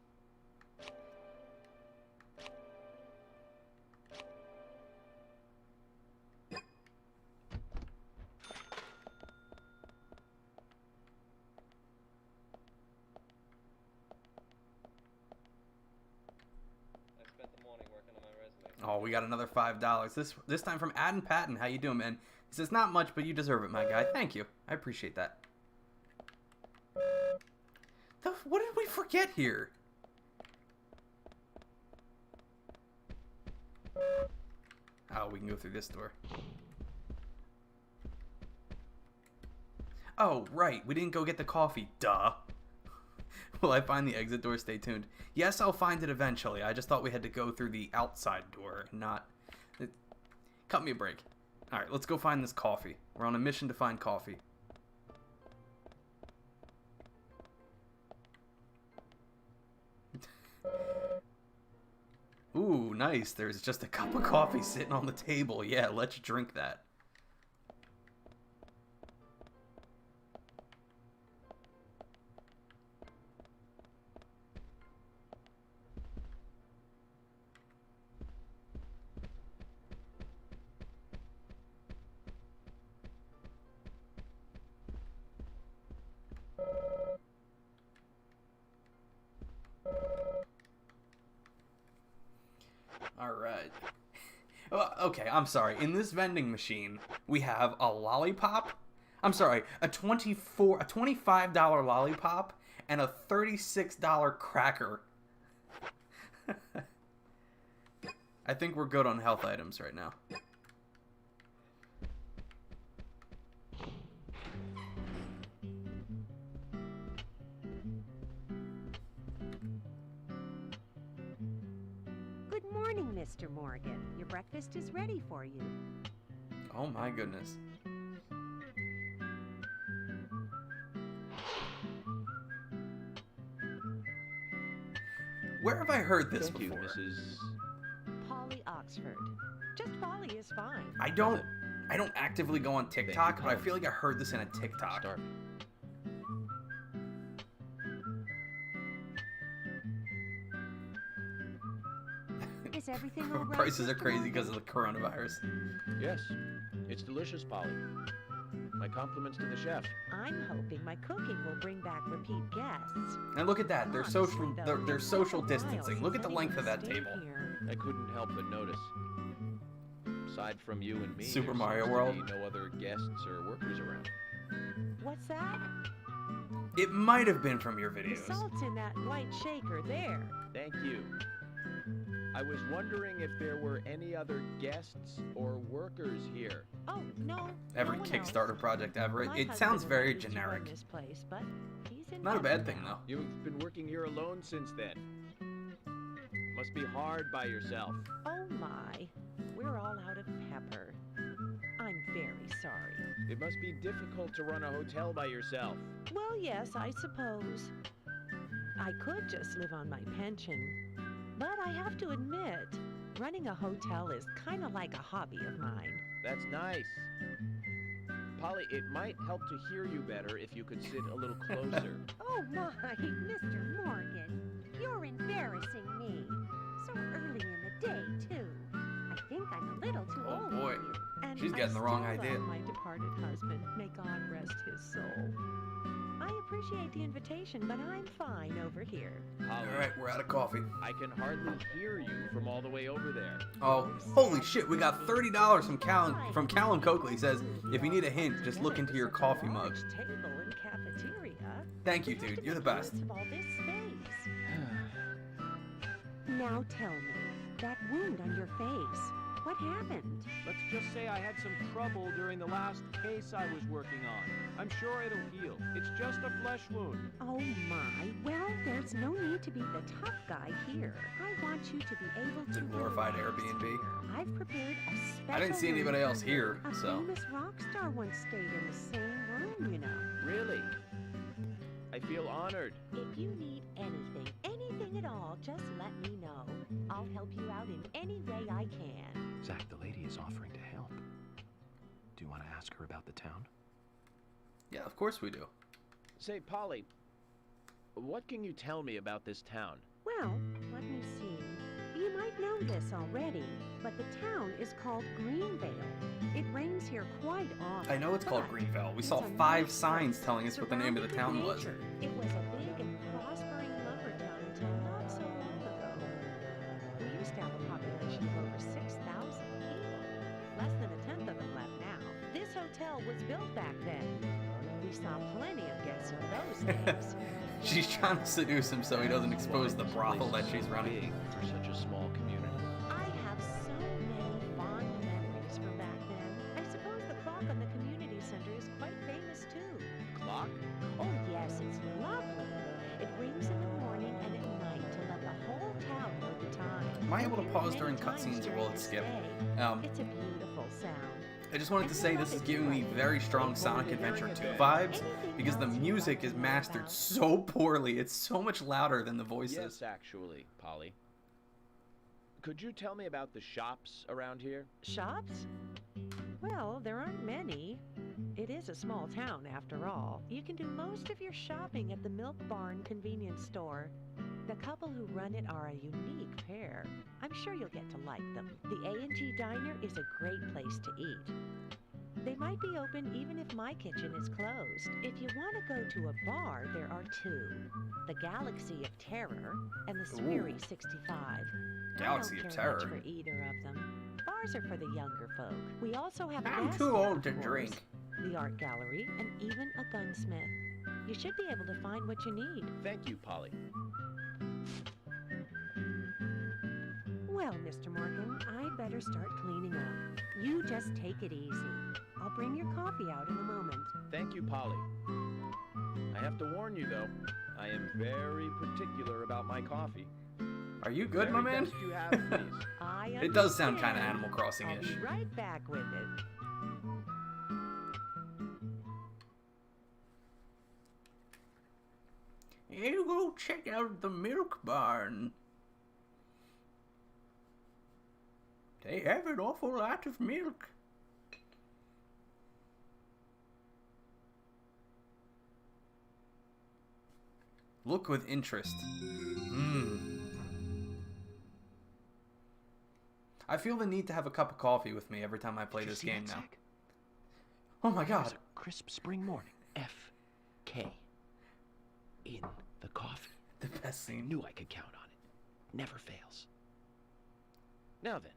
Oh, we got another $5. This time from Adam Patton. How you doing, man? He says, not much, but you deserve it, my guy. Thank you. I appreciate that. What did we forget here? Oh, we can go through this door. Oh, right. We didn't go get the coffee. Duh. Will I find the exit door? Stay tuned. Yes, I'll find it eventually. I just thought we had to go through the outside door, not... Cut me a break. Alright, let's go find this coffee. We're on a mission to find coffee. Ooh, nice. There's just a cup of coffee sitting on the table. Yeah, let's drink that. Alright. Okay, I'm sorry. In this vending machine, we have a lollipop. I'm sorry, a $25 lollipop and a $36 cracker. I think we're good on health items right now. Good morning, Mr. Morgan. Your breakfast is ready for you. Oh my goodness. Where have I heard this Thank you, before? Mrs. Polly Oxford. Just Polly is fine. I don't actively go on TikTok, but I feel like I heard this in a TikTok. Start. Is everything all right? Prices are Mr. crazy Morgan? because of the coronavirus. Yes, it's delicious, Polly. My compliments to the chef. I'm hoping my cooking will bring back repeat guests. And look at that, they're Honestly, social though, they're it's social been a while distancing. Look at since the length of that anyone table. stayed here. I couldn't help but notice. Aside from you and me, Super there Mario seems World. to be no other guests or workers around. What's that? It might have been from your The videos. salt's in that white shaker there. Thank you. I was wondering if there were any other guests or workers here. Oh, no. Every no one Kickstarter else. project ever. My It husband sounds very used to run generic. This place, but he's in Not a heaven bad thing now. though. You've been working here alone since then. Must be hard by yourself. Oh my, we're all out of pepper. I'm very sorry. It must be difficult to run a hotel by yourself. Well, yes, I suppose. I could just live on my pension. But I have to admit, running a hotel is kind of like a hobby of mine. That's nice. Polly, it might help to hear you better if you could sit a little closer. Oh my, Mr. Morgan. You're embarrassing me. So early in the day, too. I think I'm a little too Oh, old boy. for you. And She's I getting the wrong still idea. love my departed husband. May God rest his soul. I appreciate the invitation, but I'm fine over here. Polly, Alright, we're out of coffee. I can hardly hear you from all the way over there. Oh, holy shit, we got $30 from Callan Coakley. He says, if you need a hint, just look into your coffee mug. Large table and cafeteria. Thank you, We have dude. to You're the make best. use of all this space. Now tell me, that wound on your face, what happened? Let's just say I had some trouble during the last case I was working on. I'm sure it'll heal. It's just a flesh wound. Oh my, well, there's no need to be the tough guy here. I want you to be able It's a to glorified relax Airbnb. here. I've prepared a special I didn't see room anybody for else you. here, A so. famous rock star once stayed in the same room, you know. Really? I feel honored. If you need anything at all, just let me know. I'll help you out in any way I can. Zach, the lady is offering to help. Do you want to ask her about the town? Yeah, of course we do. Say, Polly, what can you tell me about this town? Well, let me see. You might know this already, but the town is called Greenvale. It rains here quite often. I know it's called but Greenvale. We it's saw a 5 nice signs place, telling us what the name of the town surrounded with was. nature. It was a big and prospering lumber town until not so long ago. We used to have a population of over 6,000 people. Less than a tenth of them left now. This hotel was built back then. We saw plenty of guests in those days. She's trying to seduce him so he doesn't expose the This brothel place that is she's so running. big for such a small community. I have so many fond memories from back then. I suppose the clock on the community center is quite famous too. Clock? Oh yes, it's lovely. It rings in the morning and at night to let the whole town know the time. Am I able to Hear it pause many during times cutscenes or during will it the skip? day. It's a beautiful sound. I just wanted to say this is giving me very strong Sonic Adventure 2 vibes because the music is mastered so poorly. It's so much louder than the voices. Yes, actually, Polly. Could you tell me about the shops around here? Shops? Well, there aren't many. It is a small town, after all. You can do most of your shopping at the Milk Barn convenience store. The couple who run it are a unique pair. I'm sure you'll get to like them. The A&G Diner is a great place to eat. They might be open even if my kitchen is closed. If you want to go to a bar, there are two. The Galaxy of Terror and the Sweary 65. Galaxy I don't of care much Terror. for either of them. Bars are for the younger folk. We also have a I'm gas too station, old to of course, drink. the art gallery, and even a gunsmith. You should be able to find what you need. Thank you, Polly. Well, Mr. Morgan, I'd better start cleaning up. You just take it easy. I'll bring your coffee out in a moment. Thank you, Polly. I have to warn you, though. I am very particular about my coffee. Are you good, my Very man? best you have, please. I It does sound kind of understand. Animal Crossing-ish. I'll be right back with it. You go check out the Milk Barn. They have an awful lot of milk. Look with interest. I feel the need to have a cup of coffee with me every time I play Did you this see game that, now. Zach? Oh my It god. was a crisp spring morning. F.K. in the coffee. The best I scene. knew I could count on it. Never fails. Now then,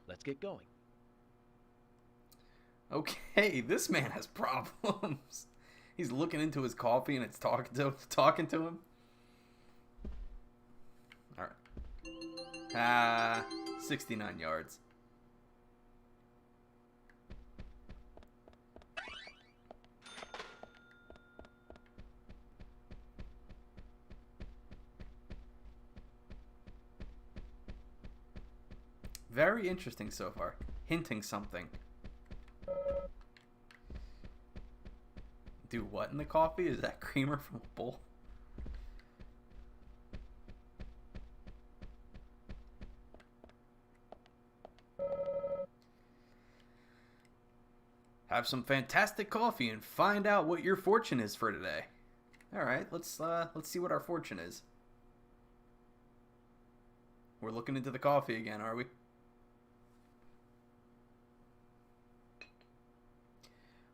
let's get going. Okay, this man has problems. He's looking into his coffee and it's talking to him. Alright. 69 yards. Very interesting so far. Hinting something. Do what in the coffee? Is that creamer from a bowl? Have some fantastic coffee and find out what your fortune is for today. All right, let's see what our fortune is. We're looking into the coffee again, are we?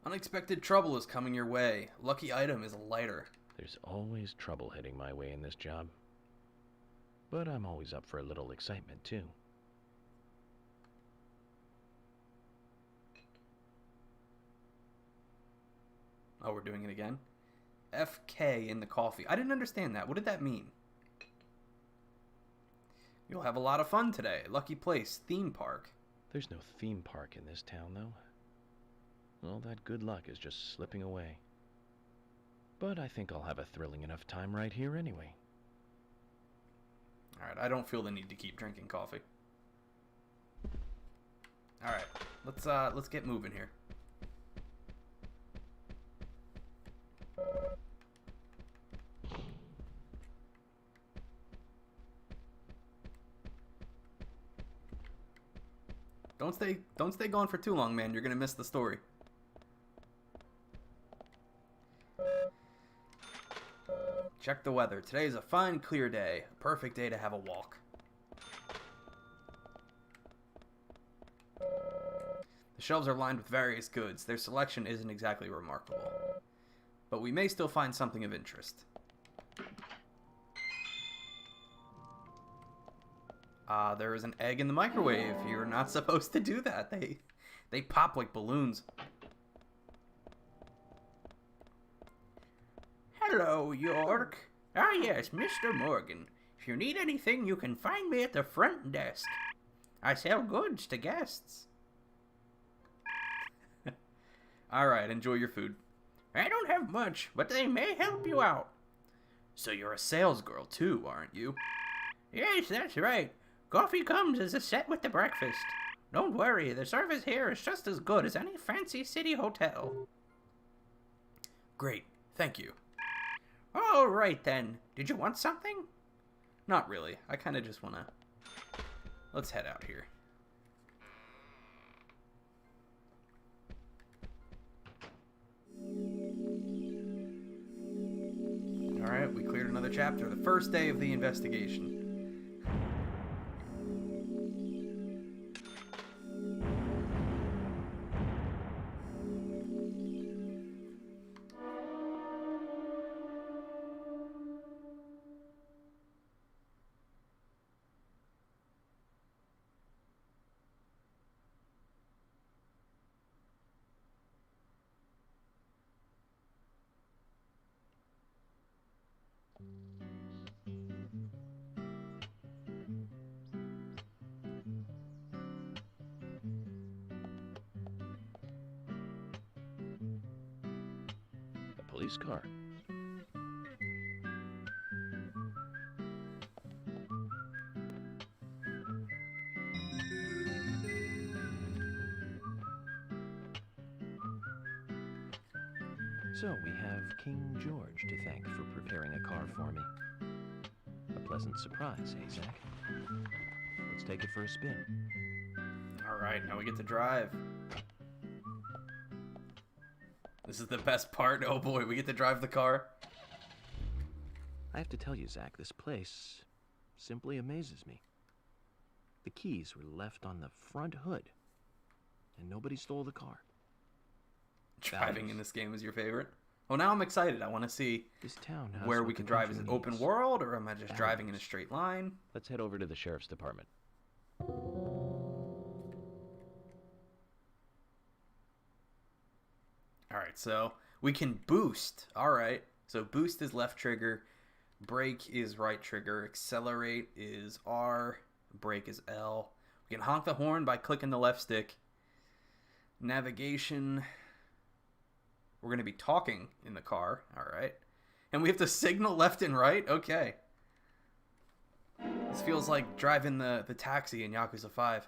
Unexpected trouble is coming your way. Lucky item is a lighter. There's always trouble heading my way in this job. But I'm always up for a little excitement, too. Oh, we're doing it again? FK in the coffee. I didn't understand that. What did that mean? You'll have a lot of fun today. Lucky place, theme park. There's no theme park in this town, though. All that good luck is just slipping away. But I think I'll have a thrilling enough time right here anyway. Alright, I don't feel the need to keep drinking coffee. Alright, let's get moving here. Don't stay gone for too long, man. You're gonna miss the story. Check the weather. Today is a fine, clear day. A perfect day to have a walk. The shelves are lined with various goods. Their selection isn't exactly remarkable. But we may still find something of interest. There is an egg in the microwave. You're not supposed to do that. They pop like balloons. Hello, York. Ah, yes, Mr. Morgan. If you need anything, you can find me at the front desk. I sell goods to guests. Alright, enjoy your food. I don't have much, but they may help you out. So you're a sales girl too, aren't you? Yes, that's right. Coffee comes as a set with the breakfast. Don't worry, the service here is just as good as any fancy city hotel. Great, thank you. All right then. Did you want something? Not really. I kind of just want to let's head out here. Alright, we cleared another chapter. The first day of the investigation. A police car. So we have King George to thank for preparing a car for me. A pleasant surprise, eh, Zach? Let's take it for a spin. Alright, now we get to drive. This is the best part. Oh boy, we get to drive the car. I have to tell you, Zach, this place simply amazes me. The keys were left on the front hood, and nobody stole the car. Driving in this game is your favorite? Well, now I'm excited. I want to see This town has where what we the can drive. Is country it open needs. world, or am I just driving in a Balance. straight line? Let's head over to the sheriff's department. Alright, so we can boost. Alright, so boost is left trigger, brake is right trigger, accelerate is R, brake is L. We can honk the horn by clicking the left stick. Navigation, we're going to be talking in the car. Alright, and we have to signal left and right? Okay. This feels like driving the taxi in Yakuza 5.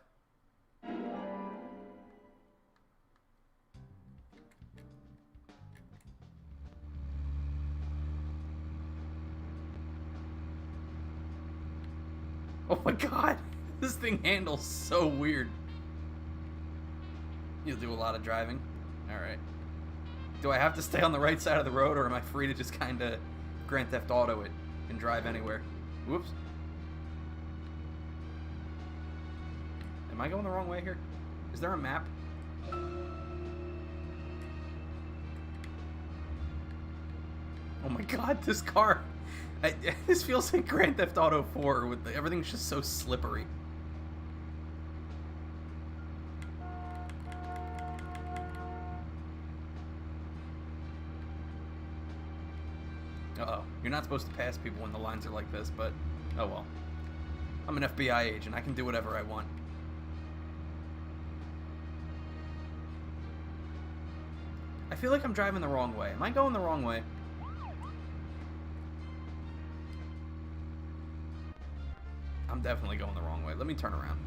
Oh my god, this thing handles so weird. You'll do a lot of driving. Alright. Do I have to stay on the right side of the road, or am I free to just kind of Grand Theft Auto it and drive anywhere? Whoops. Am I going the wrong way here? Is there a map? Oh my god, this car. This feels like Grand Theft Auto 4 with everything's just so slippery. Uh-oh. You're not supposed to pass people when the lines are like this, but oh well. I'm an FBI agent. I can do whatever I want. I feel like I'm driving the wrong way. Am I going the wrong way? I'm definitely going the wrong way. Let me turn around.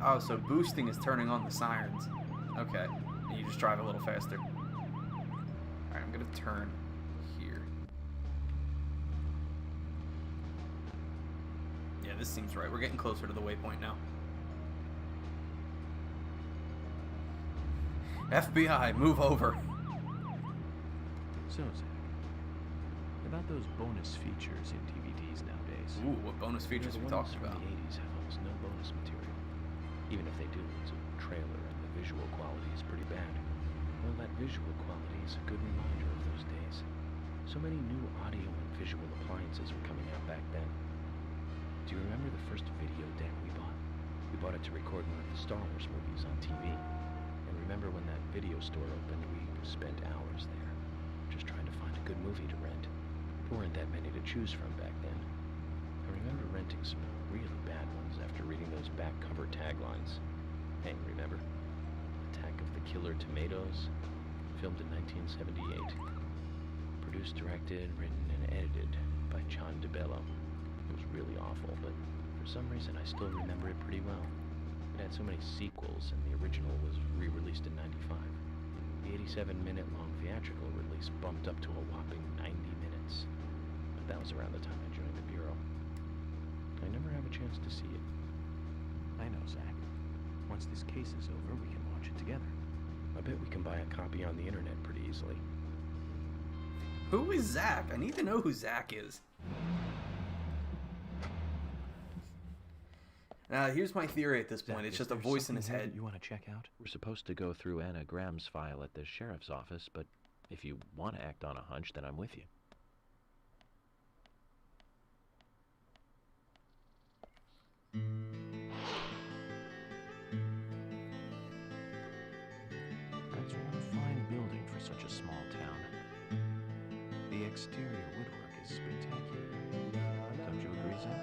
Oh, so boosting is turning on the sirens. Okay. And you just drive a little faster. Alright, I'm gonna turn here. Yeah, this seems right. We're getting closer to the waypoint now. FBI, move over. So, Zach, about those bonus features in DVDs nowadays. Ooh, what bonus features The are we ones talking from about? the 80s have almost no bonus material. Even if they do, it's a trailer and the visual quality is pretty bad. Well, that visual quality is a good reminder of those days. So many new audio and visual appliances were coming out back then. Do you remember the first video deck we bought? We bought it to record one of the Star Wars movies on TV. And remember when that video store opened, we spent hours there, just trying to find a good movie to rent. There weren't that many to choose from back then. I remember renting some really bad ones after reading those back cover taglines. Hey, remember? Attack of the Killer Tomatoes? Filmed in 1978. Produced, directed, written, and edited by John DeBello. It was really awful, but for some reason I still remember it pretty well. It had so many sequels, and the original was re-released in '95. The 87-minute-long theatrical release bumped up to a whopping 90 minutes. But that was around the time I joined the Bureau. I never have a chance to see it. I know, Zach. Once this case is over, we can watch it together. I bet we can buy a copy on the internet pretty easily. Who is Zach? I need to know who Zach is. Here's my theory at this point. Zach, It's just a voice in his head. You want to check out? We're supposed to go through Anna Graham's file at the sheriff's office, but if you want to act on a hunch, then I'm with you. That's one fine building for such a small town. The exterior woodwork is spectacular. Don't you agree, Zach?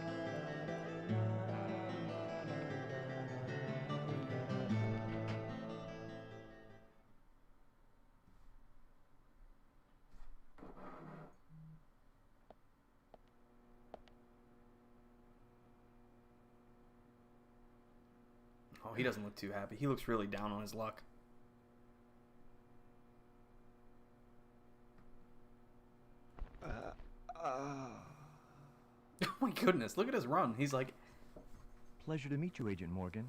Oh, he doesn't look too happy. He looks really down on his luck. Oh my goodness, look at his run. He's like... Pleasure to meet you, Agent Morgan.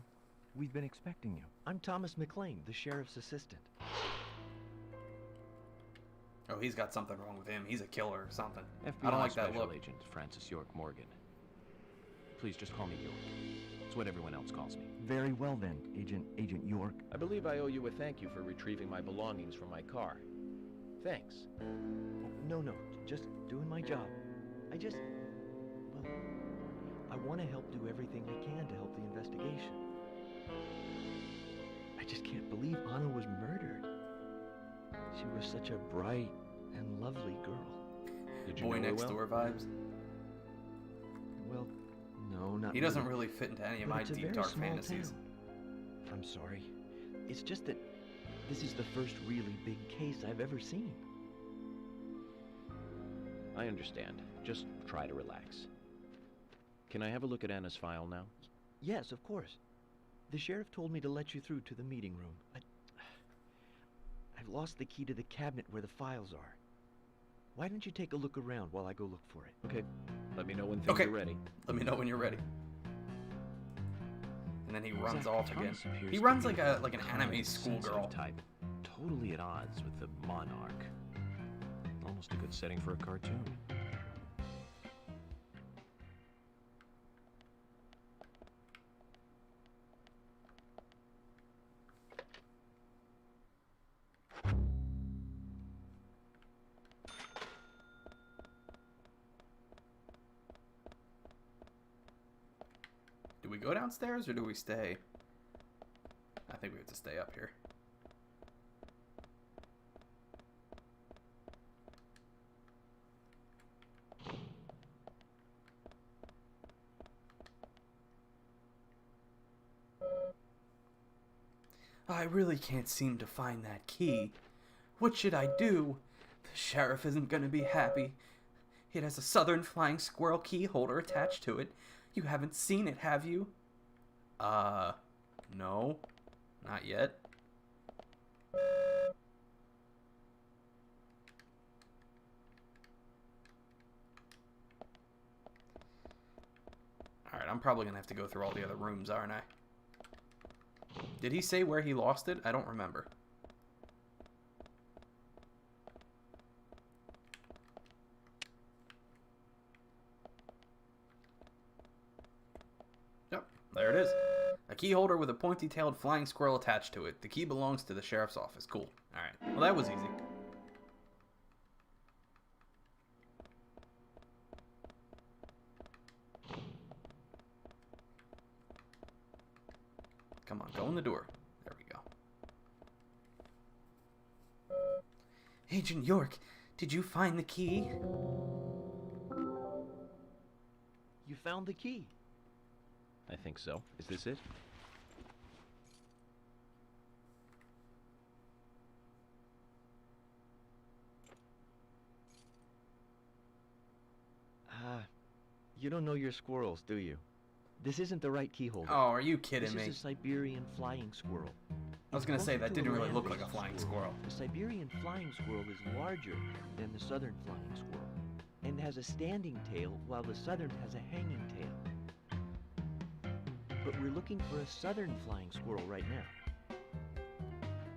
We've been expecting you. I'm Thomas McLean, the sheriff's assistant. Oh, he's got something wrong with him. He's a killer or something. FBI I don't like that Special look. Agent Francis York Morgan. Please just call me York. It's what everyone else calls me. Very well then, Agent York. I believe I owe you a thank you for retrieving my belongings from my car. Thanks. No, just doing my job. I want to help do everything I can to help the investigation. I just can't believe Anna was murdered. She was such a bright and lovely girl. Did you Boy know her Next well? Door vibes. Well, no, not He doesn't really. really fit into any of But my it's a deep very dark small fantasies. town. I'm sorry. It's just that this is the first really big case I've ever seen. I understand. Just try to relax. Can I have a look at Anna's file now? Yes, of course. The sheriff told me to let you through to the meeting room. I've lost the key to the cabinet where the files are. Why don't you take a look around while I go look for it? Okay. Let me know when things are ready. Let me know when you're ready. And then he runs Zach, off Thomas again. appears He to runs be like a an kind, anime sensitive schoolgirl. type, totally at odds with the monarch. Almost a good setting for a cartoon. Do we go downstairs or do we stay? I think we have to stay up here. I really can't seem to find that key. What should I do? The sheriff isn't gonna be happy. It has a Southern Flying Squirrel key holder attached to it. You haven't seen it, have you? No. Not yet. Alright, I'm probably gonna have to go through all the other rooms, aren't I? Did he say where he lost it? I don't remember. Yep, there it is. A key holder with a pointy-tailed flying squirrel attached to it. The key belongs to the sheriff's office. Cool. Alright. Well, that was easy. Come on, go in the door. There we go. Agent York, did you find the key? You found the key. I think so. Is this it? You don't know your squirrels, do you? This isn't the right key holder. Oh, are you kidding me? This is a Siberian flying squirrel. I was gonna say, that didn't really look like a flying squirrel. The Siberian flying squirrel is larger than the southern flying squirrel, and has a standing tail while the southern has a hanging tail. But we're looking for a southern flying squirrel right now.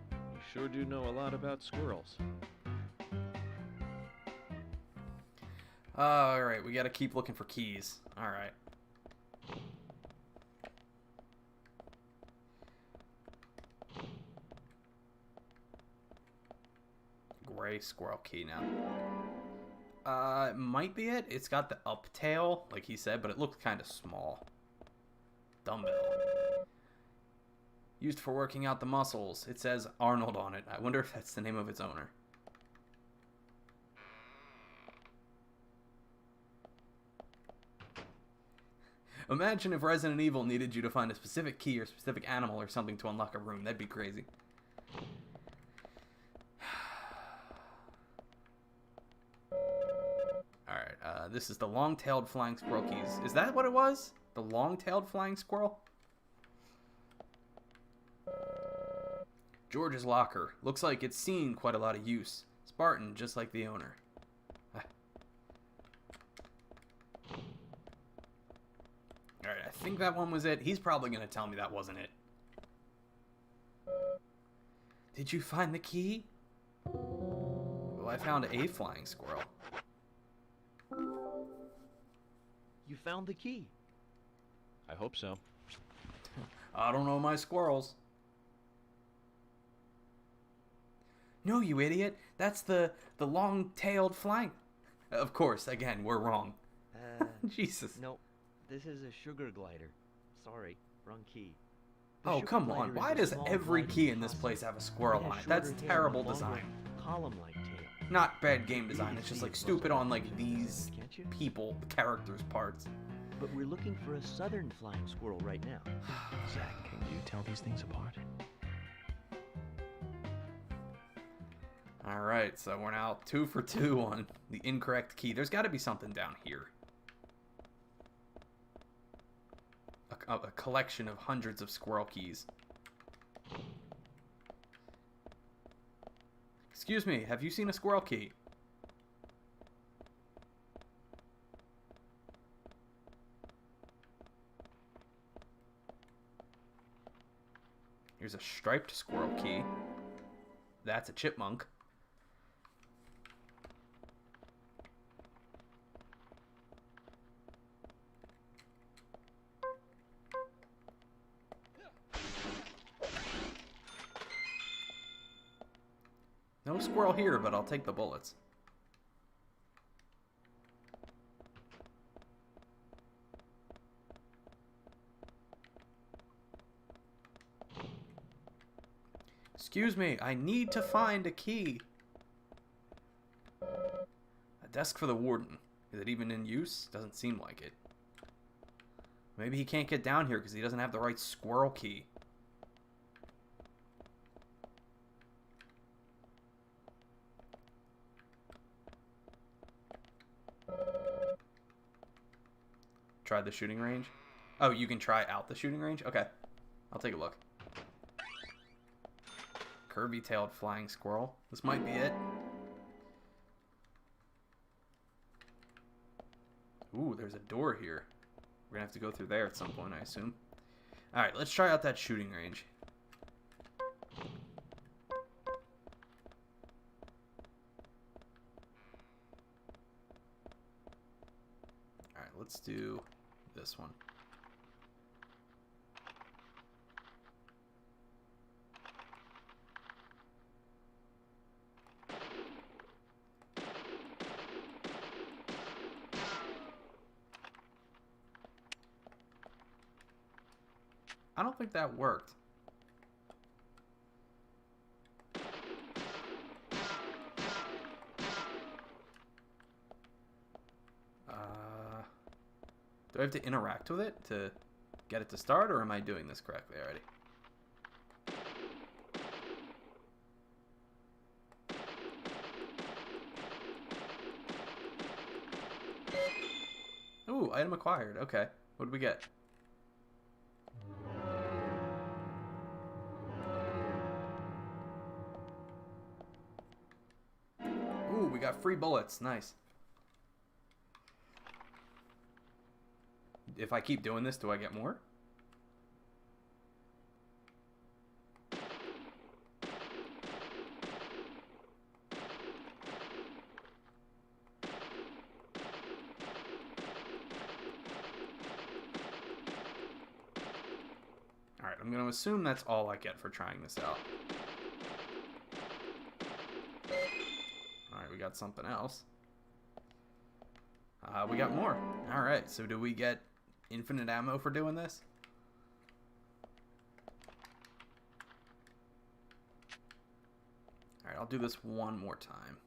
You sure do know a lot about squirrels. Alright, we gotta keep looking for keys. Alright. Gray squirrel key now. It might be it. It's got the up tail, like he said, but it looked kind of small. Dumbbell. Used for working out the muscles. It says Arnold on it. I wonder if that's the name of its owner. Imagine if Resident Evil needed you to find a specific key or specific animal or something to unlock a room. That'd be crazy. Alright, this is the long-tailed flying squirrel keys. Is that what it was? The long-tailed flying squirrel? George's locker. Looks like it's seen quite a lot of use. Spartan, just like the owner. Alright, I think that one was it. He's probably going to tell me that wasn't it. Did you find the key? Well, I found a flying squirrel. You found the key. I hope so. I don't know my squirrels. No, you idiot. That's the long-tailed flying. Of course, again, we're wrong. Jesus. No, this is a sugar glider. Sorry, wrong key. Oh, come on. Why does every key in this place have a squirrel on it? That's terrible design. Column-like tail. Not bad game design. It's just like stupid on like these people, the characters' parts. But we're looking for a southern flying squirrel right now. Zach, can you tell these things apart? Alright, so we're now 2 for 2 on the incorrect key. There's got to be something down here. A collection of hundreds of squirrel keys. Excuse me, have you seen a squirrel key? Here's a striped squirrel key. That's a chipmunk. No squirrel here, but I'll take the bullets. Excuse me, I need to find a key. A desk for the warden. Is it even in use? Doesn't seem like it. Maybe he can't get down here because he doesn't have the right squirrel key. Try the shooting range? Oh, you can try out the shooting range? Okay. I'll take a look. Curvy-tailed flying squirrel. This might be it. Ooh, there's a door here. We're gonna have to go through there at some point, I assume. Alright, let's try out that shooting range. Alright, let's do this one. I don't think that worked. Do I have to interact with it to get it to start, or am I doing this correctly already? Ooh, Ooh, item acquired. Okay. What did we get? Ooh, we got free bullets. Nice. If I keep doing this, do I get more? Alright, I'm going to assume that's all I get for trying this out. Alright, we got something else. We got more. Alright, so do we get infinite ammo for doing this? Alright, I'll do this one more time.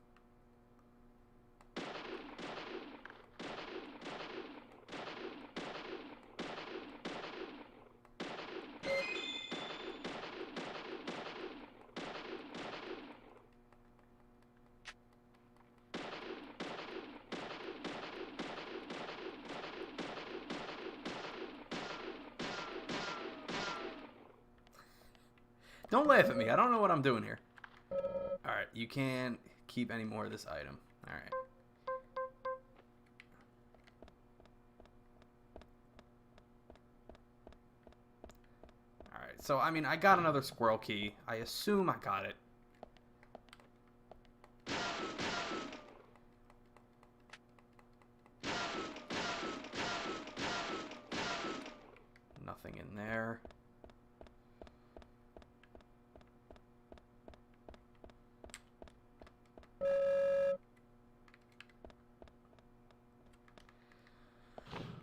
Don't laugh at me. I don't know what I'm doing here. Alright, you can't keep any more of this item. Alright. Alright, so, I mean, I got another squirrel key. I assume I got it. Nothing in there.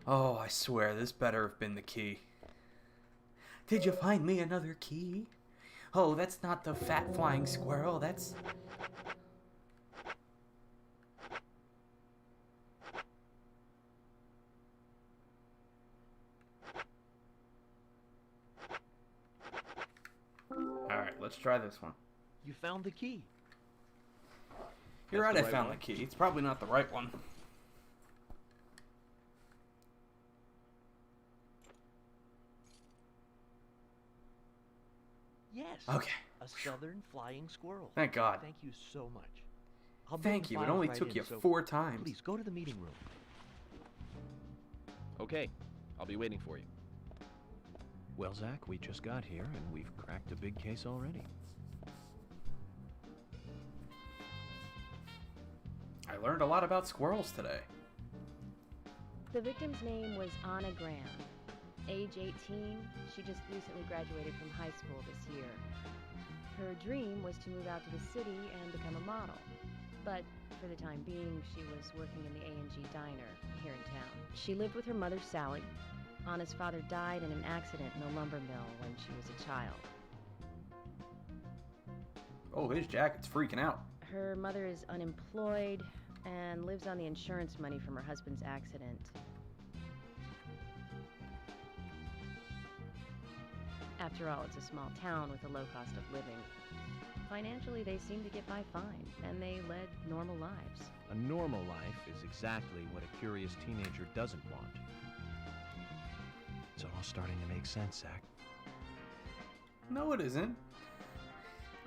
Oh, I swear, this better have been the key. Did you find me another key? Oh, that's not the fat flying squirrel, that's... Alright, let's try this one. You found the key. You're right, I found the key. It's probably not the right one. Yes. Okay. A southern flying squirrel. Thank God. Thank you so much. I'll Thank you. It only took you 4 times. Please go to the meeting room. Okay, I'll be waiting for you. Well, Zach, we just got here, and we've cracked a big case already. I learned a lot about squirrels today. The victim's name was Anna Graham. Age 18, she just recently graduated from high school this year. Her dream was to move out to the city and become a model. But for the time being, she was working in the A&G diner here in town. She lived with her mother, Sally. Anna's father died in an accident in a lumber mill when she was a child. Oh, his jacket's freaking out. Her mother is unemployed and lives on the insurance money from her husband's accident. After all, it's a small town with a low cost of living. Financially, they seem to get by fine, and they led normal lives. A normal life is exactly what a curious teenager doesn't want. It's all starting to make sense, Zach. No, it isn't.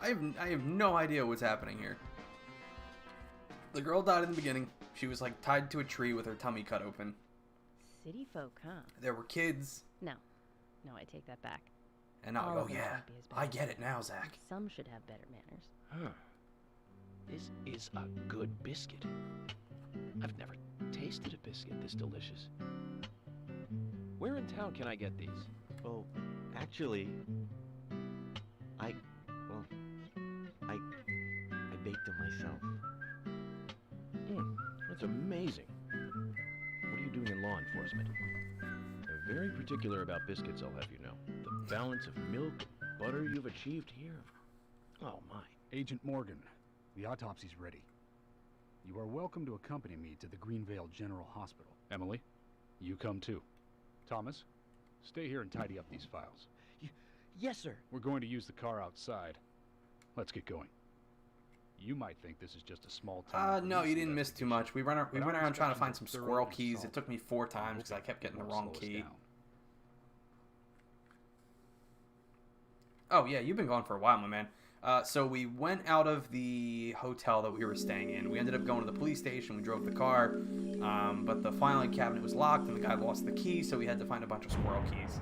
I have no idea what's happening here. The girl died in the beginning. She was like tied to a tree with her tummy cut open. City folk, huh? There were kids. No, I take that back. And now, All oh of them yeah, can't be as bad I as get you. it now, Zach. Some should have better manners. Huh. This is a good biscuit. I've never tasted a biscuit this delicious. Where in town can I get these? Oh, actually, I baked them myself. That's amazing. What are you doing in law enforcement? They're very particular about biscuits, I'll have you know. The balance of milk and butter you've achieved here. Oh, my. Agent Morgan, the autopsy's ready. You are welcome to accompany me to the Greenvale General Hospital. Emily, you come too. Thomas, stay here and tidy up these files. Yes, sir. We're going to use the car outside. Let's get going. You might think this is just a small town. No, you didn't miss too much. We went around trying to find some expecting squirrel thoroughly keys. It solve took me 4 times because I kept getting the wrong Slow us key. down. Oh, yeah, you've been gone for a while, my man. So we went out of the hotel that we were staying in. We ended up going to the police station. We drove the car. But the filing cabinet was locked, and the guy lost the key, so we had to find a bunch of squirrel keys.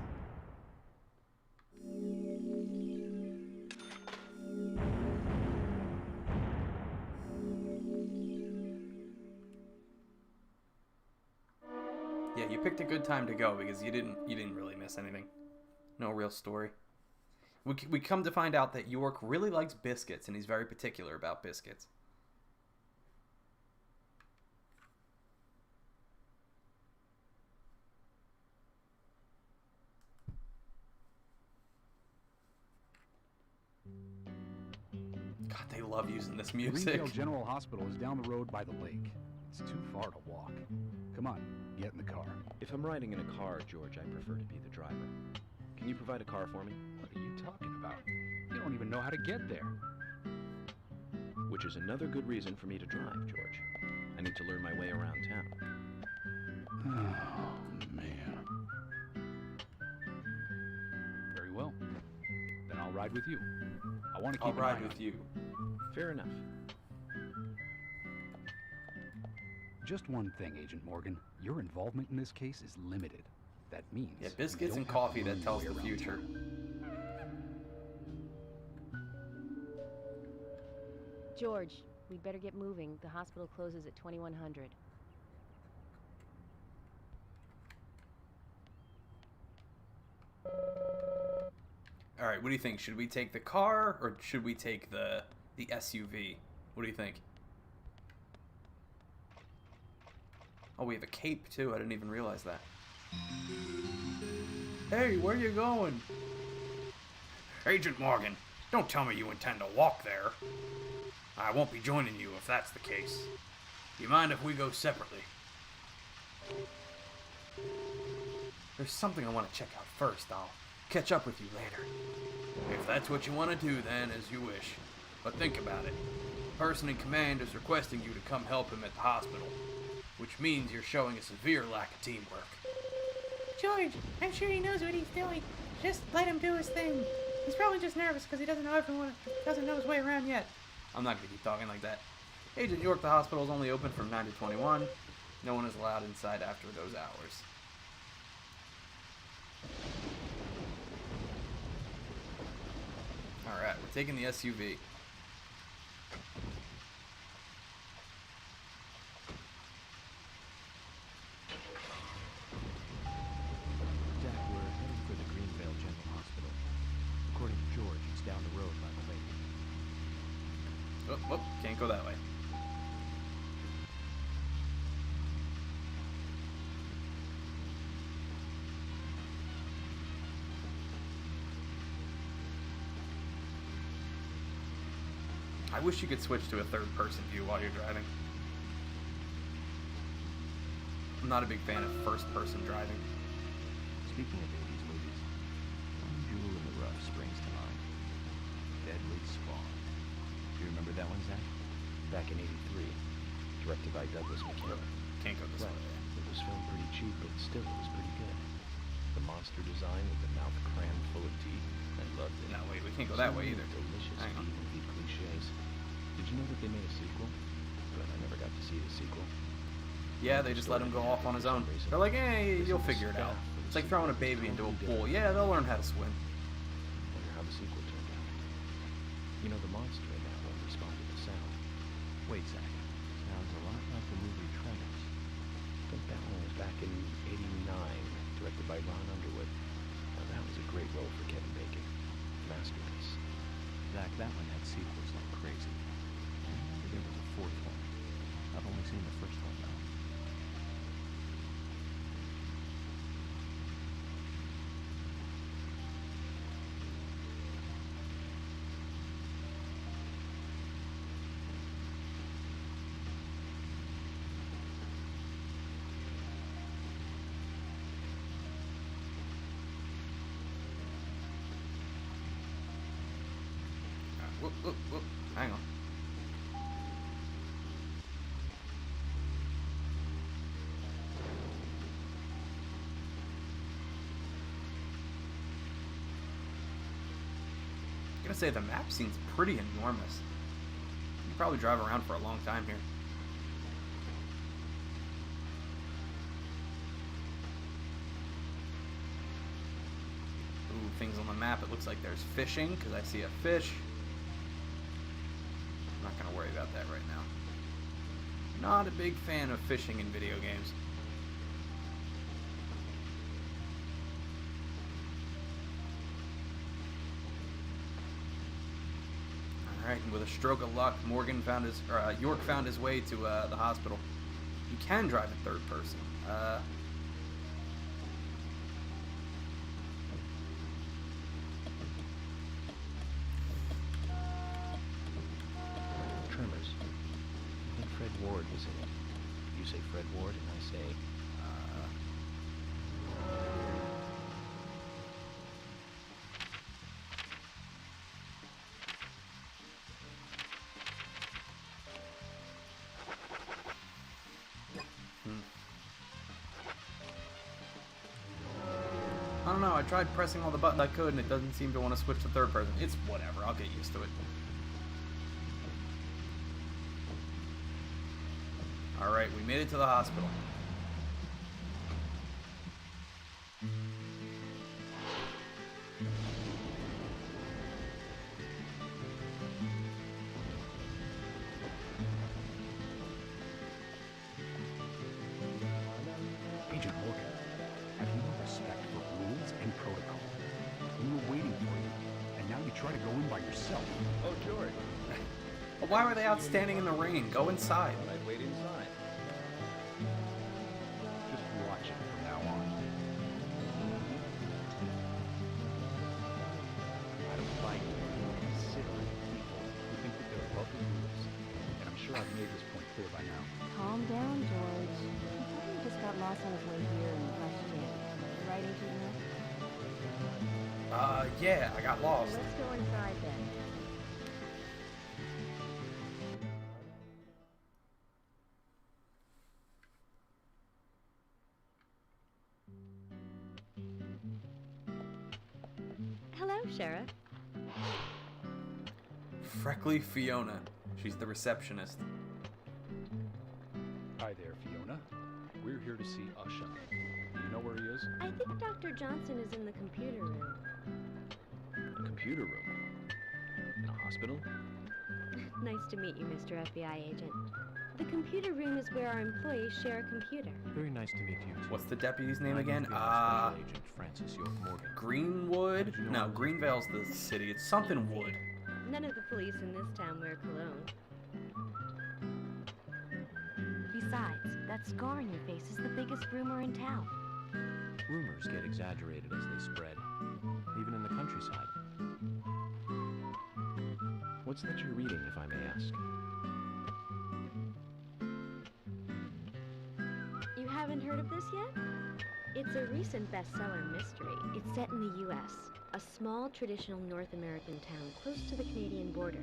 Yeah, you picked a good time to go because you didn't really miss anything. No real story. We come to find out that York really likes biscuits, and he's very particular about biscuits. God, they love using this music. Greenvale General Hospital is down the road by the lake. It's too far to walk. Come on, get in the car. If I'm riding in a car, George, I prefer to be the driver. Can you provide a car for me? What are you talking about? You don't even know how to get there. Which is another good reason for me to drive, George. I need to learn my way around town. Oh, man. Very well. Then I'll ride with you. I want to keep I'll an ride eye with on you. Fair enough. Just one thing, Agent Morgan. Your involvement in this case is limited. That means... Yeah, you biscuits don't and have coffee to that learn tells your the way around future. town. George, we'd better get moving. The hospital closes at 2100. All right, what do you think? Should we take the car or should we take the SUV? What do you think? Oh, we have a cape too. I didn't even realize that. Hey, where you going? Agent Morgan, don't tell me you intend to walk there. I won't be joining you if that's the case. You mind if we go separately? There's something I want to check out first. I'll catch up with you later. If that's what you want to do, then, as you wish. But think about it. The person in command is requesting you to come help him at the hospital, which means you're showing a severe lack of teamwork. George, I'm sure he knows what he's doing. Just let him do his thing. He's probably just nervous because he doesn't know his way around yet. I'm not going to keep talking like that. Agent York, the hospital is only open from 9 to 21. No one is allowed inside after those hours. Alright, we're taking the SUV. Jack, we're heading for the Greenvale General Hospital. According to George, it's down the road by the lake. Oh, can't go that way. I wish you could switch to a third-person view while you're driving. I'm not a big fan of first-person driving. Speaking of 80s movies, one jewel in the rough springs to mind. Deadly Spawn. Do you remember that one, Zach? Back in '83, directed by Douglas McKenna. Can't go this Well, way. it was filmed pretty cheap, but still it was pretty good. The monster design with the mouth crammed full of teeth, I loved it. No, wait, we can't go that way either. Delicious Hang on. B-movie cliches. Did you know that they made a sequel? But I never got to see the sequel. Yeah, they just let him go off on his own. They're like, hey, you'll figure it out. It's like throwing a baby into a pool. Yeah, they'll learn how to swim. Wonder how the sequel turned out. You know, the monster in that one responded to sound. Wait, Zach. Sounds a lot like the movie Tremors. I think that one was back in '89, directed by Ron Underwood. Now, that was a great role for Kevin Bacon. Masterpiece. Zach, that one had sequels like crazy. I remember there was a fourth one. I've only seen the first one, though. Whoop. Hang on. say the map seems pretty enormous. You can probably drive around for a long time here. Ooh, things on the map. It looks like there's fishing, because I see a fish. I'm not going to worry about that right now. Not a big fan of fishing in video games. Alright, and with a stroke of luck, York found his way to the hospital. You can drive in third person. Tremors. I think Fred Ward was in it. You say Fred Ward, and I say, I don't know, I tried pressing all the buttons I could and it doesn't seem to want to switch to third person. It's whatever, I'll get used to it. Alright, we made it to the hospital. Agent Morgan, have you no respect for rules and protocol? We were waiting for you, and now you try to go in by yourself. Oh, George. But why were they out standing in the rain? Go inside. I'd wait inside. Just watch it from now on. I don't like considerate people who think that they're above the rules. And I'm sure I've made this point clear by now. Calm down, George. He probably just got lost on his way here and rushed in. Right, Agent York? Yeah, I got lost. Let's go inside then. Hello, Sheriff. Freckly Fiona. She's the receptionist. Hi there, Fiona. We're here to see Usha. Do you know where he is? I think Dr. Johnson is in the computer room. a computer room. In a hospital? Nice to meet you, Mr. FBI agent. The computer room is where our employees share a computer. Very nice to meet you, too. What's the deputy's name I'm again? FBI Special Agent Francis York Morgan. Greenwood? No, Greenvale's the city. It's something Wood. None of the police in this town wear cologne. Besides, that scar on your face is the biggest rumor in town. Rumors get exaggerated as they spread, even in the countryside. What's that you're reading, if I may ask? You haven't heard of this yet? It's a recent bestseller mystery. It's set in the U.S., a small traditional North American town close to the Canadian border.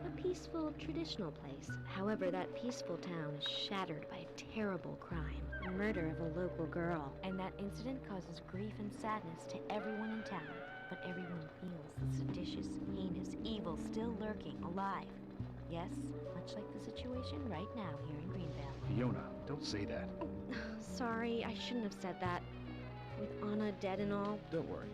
A peaceful, traditional place. However, that peaceful town is shattered by a terrible crime. The murder of a local girl. And that incident causes grief and sadness to everyone in town. But everyone feels the seditious, heinous evil still lurking, alive. Yes, much like the situation right now here in Greenvale. Fiona, don't say that. Sorry, I shouldn't have said that. With Anna dead and all. Don't worry.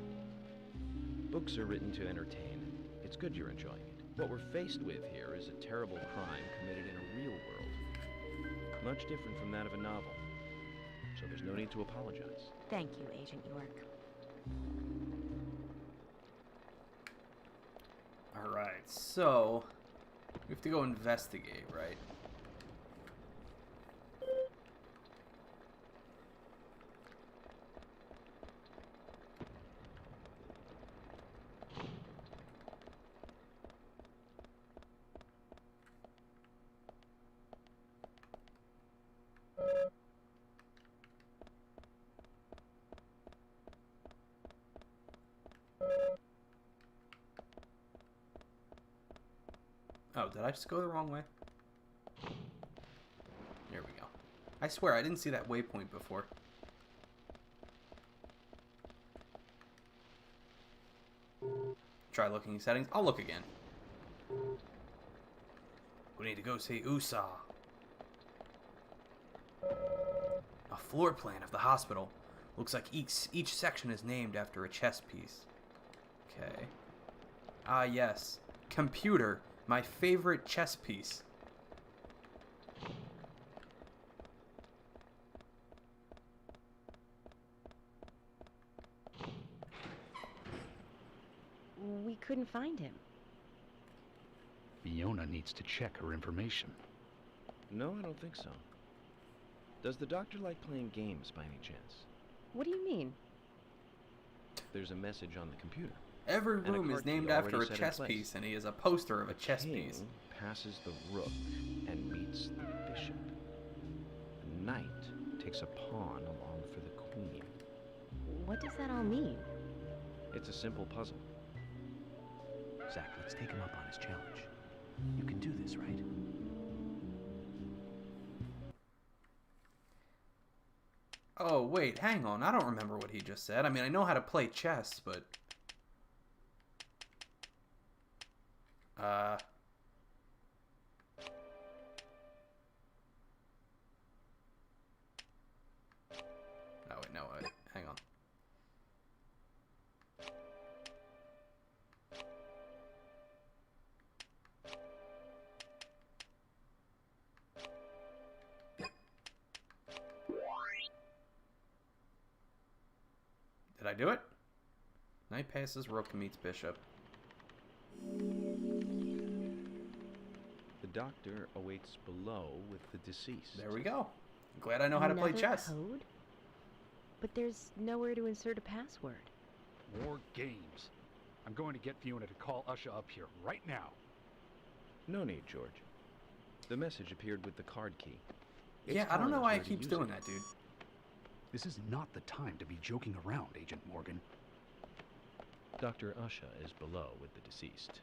Books are written to entertain. It's good you're enjoying it. What we're faced with here is a terrible crime committed in a real world. Much different from that of a novel. So there's no need to apologize. Thank you, Agent York. Alright, so we have to go investigate, right? Oh, did I just go the wrong way? There we go. I swear, I didn't see that waypoint before. Try looking in settings. I'll look again. We need to go see Usa. A floor plan of the hospital. Looks like each section is named after a chess piece. Okay. Ah, yes. Computer. My favorite chess piece. We couldn't find him. Fiona needs to check her information. No, I don't think so. Does the doctor like playing games by any chance? What do you mean? There's a message on the computer. Every And a room is card key named after a already set in chess place. piece, and he is a poster of a chess King piece. passes the rook and meets the bishop. The knight takes a pawn along for the queen. What does that all mean? It's a simple puzzle. Zach, let's take him up on his challenge. You can do this, right? Oh, wait, hang on. I don't remember what he just said. I mean, I know how to play chess, but... Oh, wait, no, wait. Hang on. Did I do it? Knight passes, rook meets bishop. The doctor awaits below with the deceased. There we go. I'm glad I know how to play Another chess. Code? But there's nowhere to insert a password. More games. I'm going to get Fiona to call Usha up here right now. No need, George. The message appeared with the card key. It's Yeah, I don't telling know us why where it to keeps use doing that, dude. This is not the time to be joking around, Agent Morgan. Dr. Usha is below with the deceased.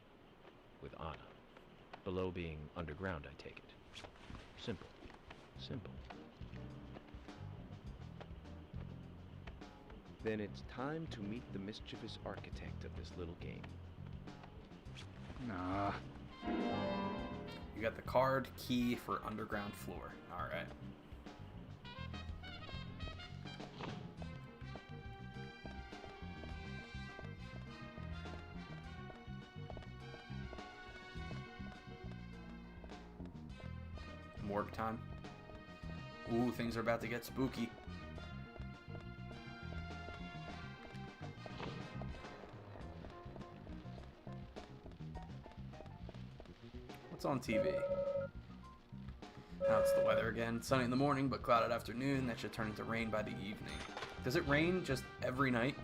With Anna. Below being underground, I take it. Simple. Simple. Then it's time to meet the mischievous architect of this little game. Nah. You got the card key for underground floor. Alright. Morgue time. Ooh, things are about to get spooky. What's on TV? Now it's the weather again. Sunny in the morning, but clouded afternoon. That should turn into rain by the evening. Does it rain just every night?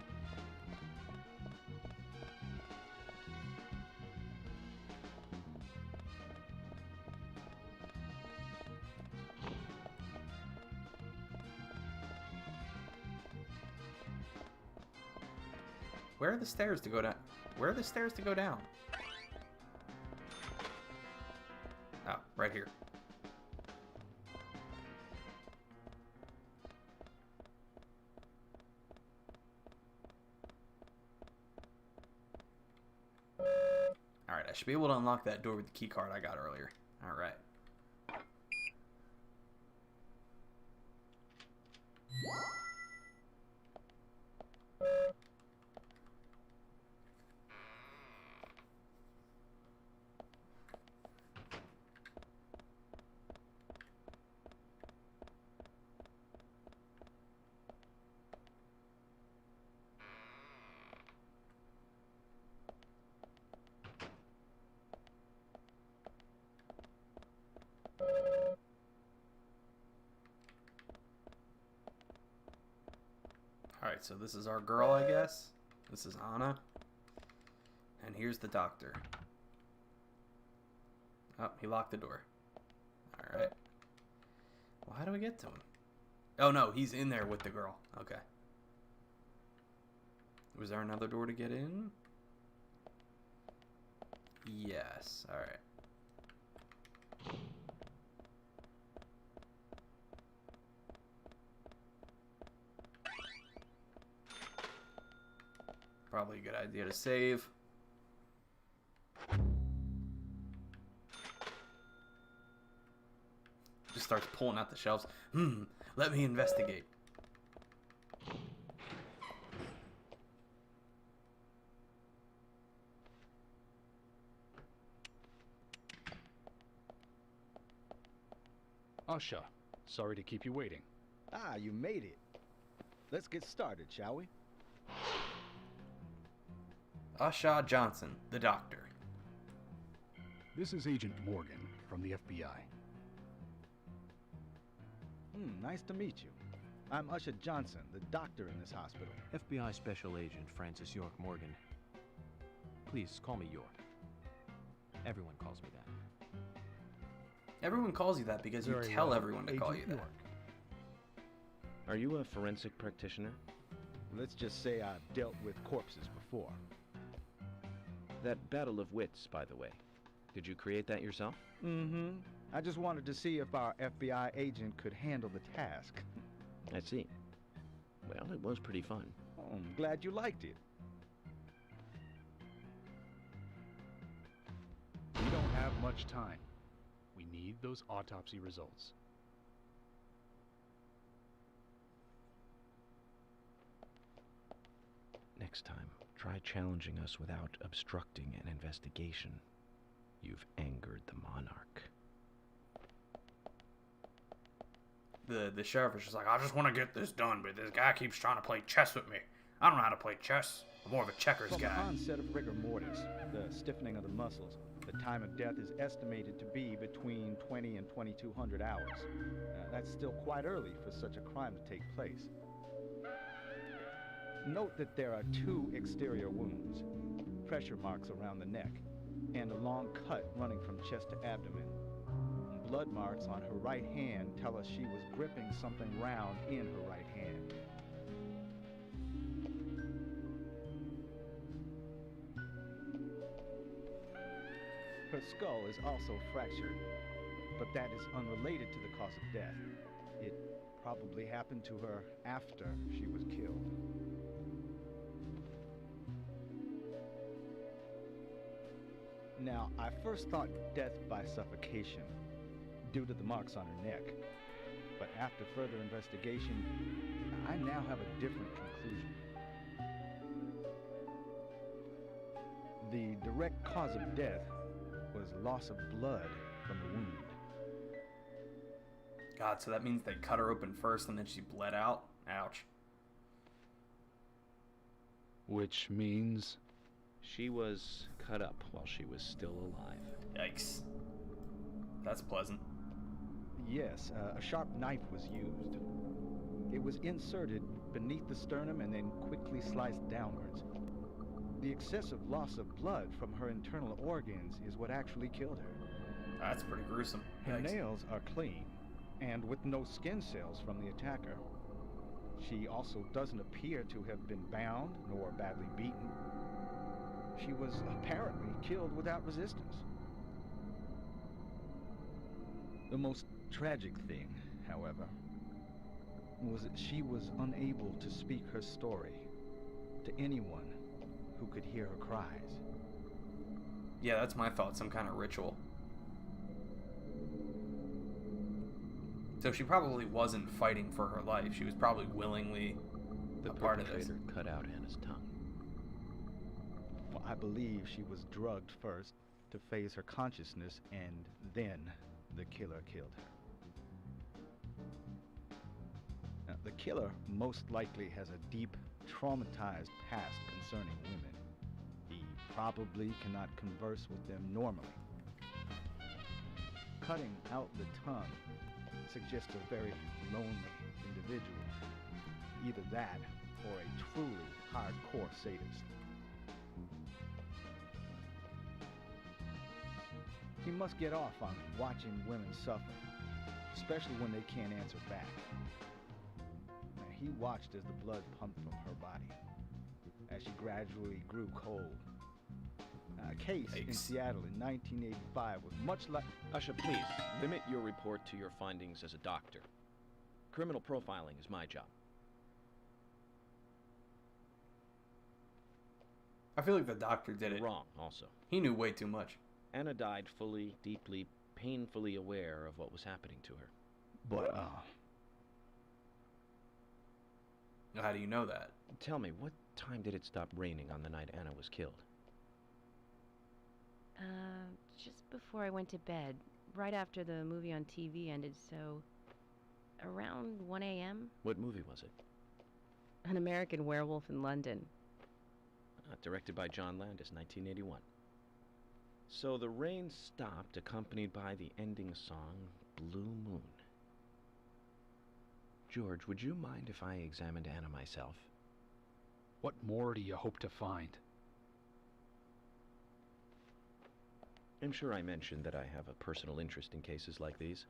Where are the stairs to go down? Where are the stairs to go down? Oh, right here. Alright, I should be able to unlock that door with the key card I got earlier. Alright. Alright, so this is our girl, I guess. This is Anna. And here's the doctor. Oh, he locked the door. Alright. Well, how do we get to him? Oh, no, he's in there with the girl. Okay. Was there another door to get in? Yes. Alright. Probably a good idea to save. Just starts pulling out the shelves. Let me investigate. Usha, sorry to keep you waiting. Ah, you made it. Let's get started, shall we? Usha Johnson, the doctor. This is Agent Morgan from the FBI. Nice to meet you. I'm Usha Johnson, the doctor in this hospital. FBI Special Agent Francis York Morgan. Please call me York. Everyone calls me that. Everyone calls you that because you tell everyone to call you that. Are you a forensic practitioner? Let's just say I've dealt with corpses before. That battle of wits, by the way. Did you create that yourself? Mm-hmm. I just wanted to see if our FBI agent could handle the task. I see. Well, it was pretty fun. Oh, I'm glad you liked it. We don't have much time. We need those autopsy results. Next time, try challenging us without obstructing an investigation. You've angered the monarch. The sheriff is just like, I just want to get this done, but this guy keeps trying to play chess with me. I don't know how to play chess. I'm more of a checkers From guy. the onset of rigor mortis, the stiffening of the muscles, the time of death is estimated to be between 20 and 2200 hours. That's still quite early for such a crime to take place. Note that there are 2 exterior wounds, pressure marks around the neck, and a long cut running from chest to abdomen. Blood marks on her right hand tell us she was gripping something round in her right hand. Her skull is also fractured, but that is unrelated to the cause of death. It probably happened to her after she was killed. Now, I first thought death by suffocation, due to the marks on her neck. But after further investigation, I now have a different conclusion. The direct cause of death was loss of blood from the wound. God, so that means they cut her open first and then she bled out? Ouch. Which means... She was cut up while she was still alive. Yikes. That's pleasant. Yes, a sharp knife was used. It was inserted beneath the sternum and then quickly sliced downwards. The excessive loss of blood from her internal organs is what actually killed her. That's pretty gruesome. Her Yikes. nails are clean, and with no skin cells from the attacker. She also doesn't appear to have been bound nor badly beaten. She was apparently killed without resistance. The most tragic thing, however, was that she was unable to speak her story to anyone who could hear her cries. Yeah, that's my thought. Some kind of ritual. So she probably wasn't fighting for her life. She was probably willingly a part of this. The perpetrator cut out Hannah's tongue. Well, I believe she was drugged first to phase her consciousness, and then the killer killed her. Now, the killer most likely has a deep, traumatized past concerning women. He probably cannot converse with them normally. Cutting out the tongue suggests a very lonely individual. Either that, or a truly hardcore sadist. He must get off on watching women suffer, especially when they can't answer back. Now, he watched as the blood pumped from her body, as she gradually grew cold. Now, a case in Seattle in 1985 was much like... Usha, please, limit your report to your findings as a doctor. Criminal profiling is my job. I feel like the doctor did it. Wrong, also. He knew way too much. Anna died fully, deeply, painfully aware of what was happening to her. But, How do you know that? Tell me, what time did it stop raining on the night Anna was killed? Just before I went to bed, right after the movie on TV ended, so around 1 a.m. What movie was it? An American Werewolf in London. Directed by John Landis, 1981. So the rain stopped, accompanied by the ending song, Blue Moon. George, would you mind if I examined Anna myself? What more do you hope to find? I'm sure I mentioned that I have a personal interest in cases like these.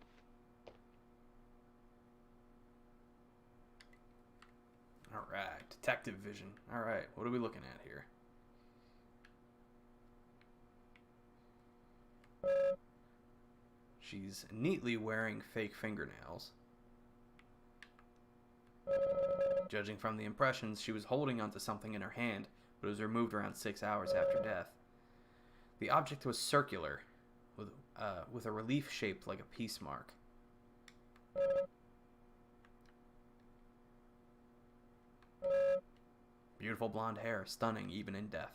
Alright, detective vision. Alright, what are we looking at here? She's neatly wearing fake fingernails. Judging from the impressions, she was holding onto something in her hand, but it was removed around 6 hours after death. The object was circular, with a relief shaped like a peace mark. Beautiful blonde hair, stunning even in death.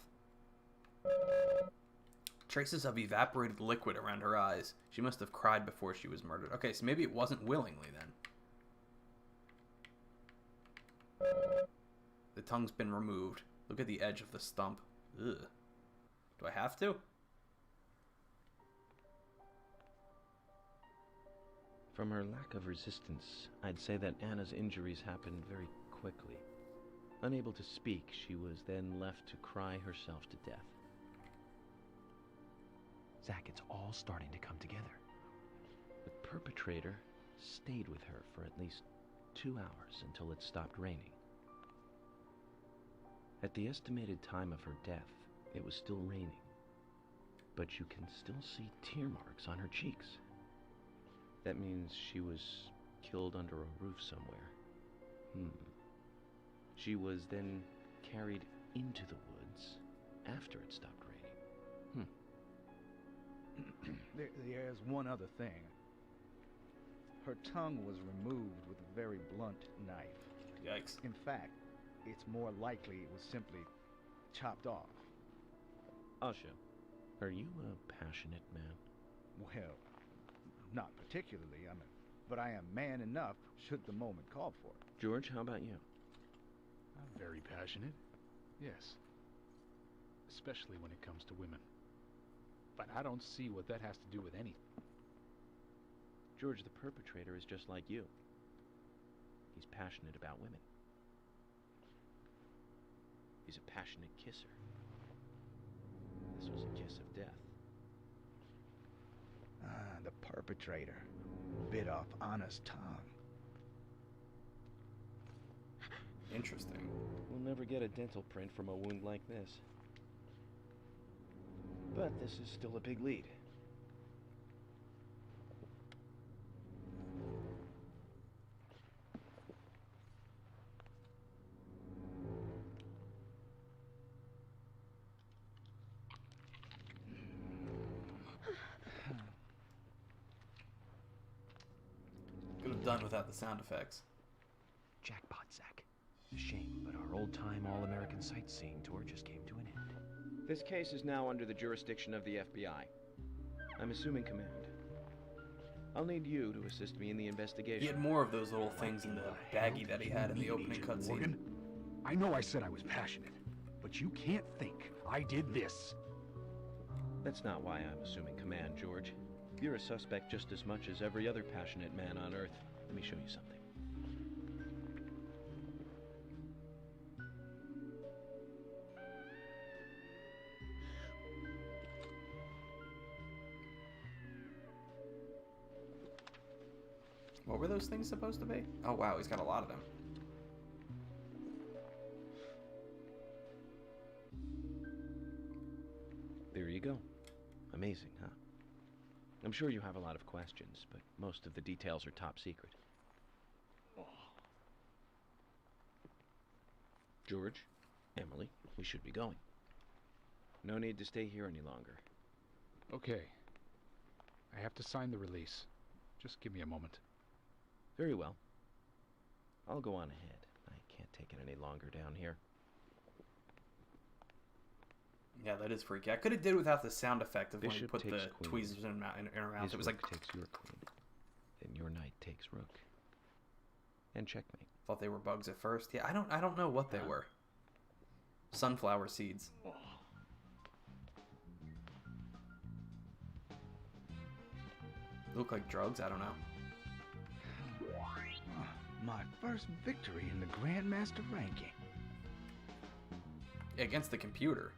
Traces of evaporated liquid around her eyes. She must have cried before she was murdered. Okay, so maybe it wasn't willingly then. The tongue's been removed. Look at the edge of the stump. Ugh. Do I have to? From her lack of resistance, I'd say that Anna's injuries happened very quickly. Unable to speak, she was then left to cry herself to death. Zach, it's all starting to come together. The perpetrator stayed with her for at least 2 hours until it stopped raining. At the estimated time of her death, it was still raining, but you can still see tear marks on her cheeks. That means she was killed under a roof somewhere. She was then carried into the woods after it stopped raining. There's one other thing. Her tongue was removed with a very blunt knife. Yikes. In fact, it's more likely it was simply chopped off. Asha, are you a passionate man? Well, not particularly, but I am man enough should the moment call for it. George, how about you? I'm very passionate, yes. Especially when it comes to women. But I don't see what that has to do with anything. George, the perpetrator is just like you. He's passionate about women. He's a passionate kisser. This was a kiss of death. The perpetrator bit off Anna's tongue. Interesting. We'll never get a dental print from a wound like this. But this is still a big lead. Could have done without the sound effects. Jackpot, Zach. A shame, but our old-time all-American sightseeing tour just came to an end. This case is now under the jurisdiction of the FBI. I'm assuming command. I'll need you to assist me in the investigation. He had more of those little things in the baggie that he had in the opening cutscene. I know I said I was passionate, but you can't think I did this. That's not why I'm assuming command, George. You're a suspect just as much as every other passionate man on Earth. Let me show you something. What were those things supposed to be? Oh wow, he's got a lot of them. There you go. Amazing, huh? I'm sure you have a lot of questions, but most of the details are top secret. George, Emily, we should be going. No need to stay here any longer. Okay. I have to sign the release. Just give me a moment. Very well. I'll go on ahead. I can't take it any longer down here. Yeah, that is freaky. I could have did without the sound effect of when you Bishop put the takes queen. tweezers in her mouth. His It was rook like... takes your queen. Then your knight takes rook. And checkmate. Thought they were bugs at first. Yeah, I don't know what they were. Sunflower seeds. Look like drugs? I don't know. My first victory in the Grandmaster ranking. Against the computer.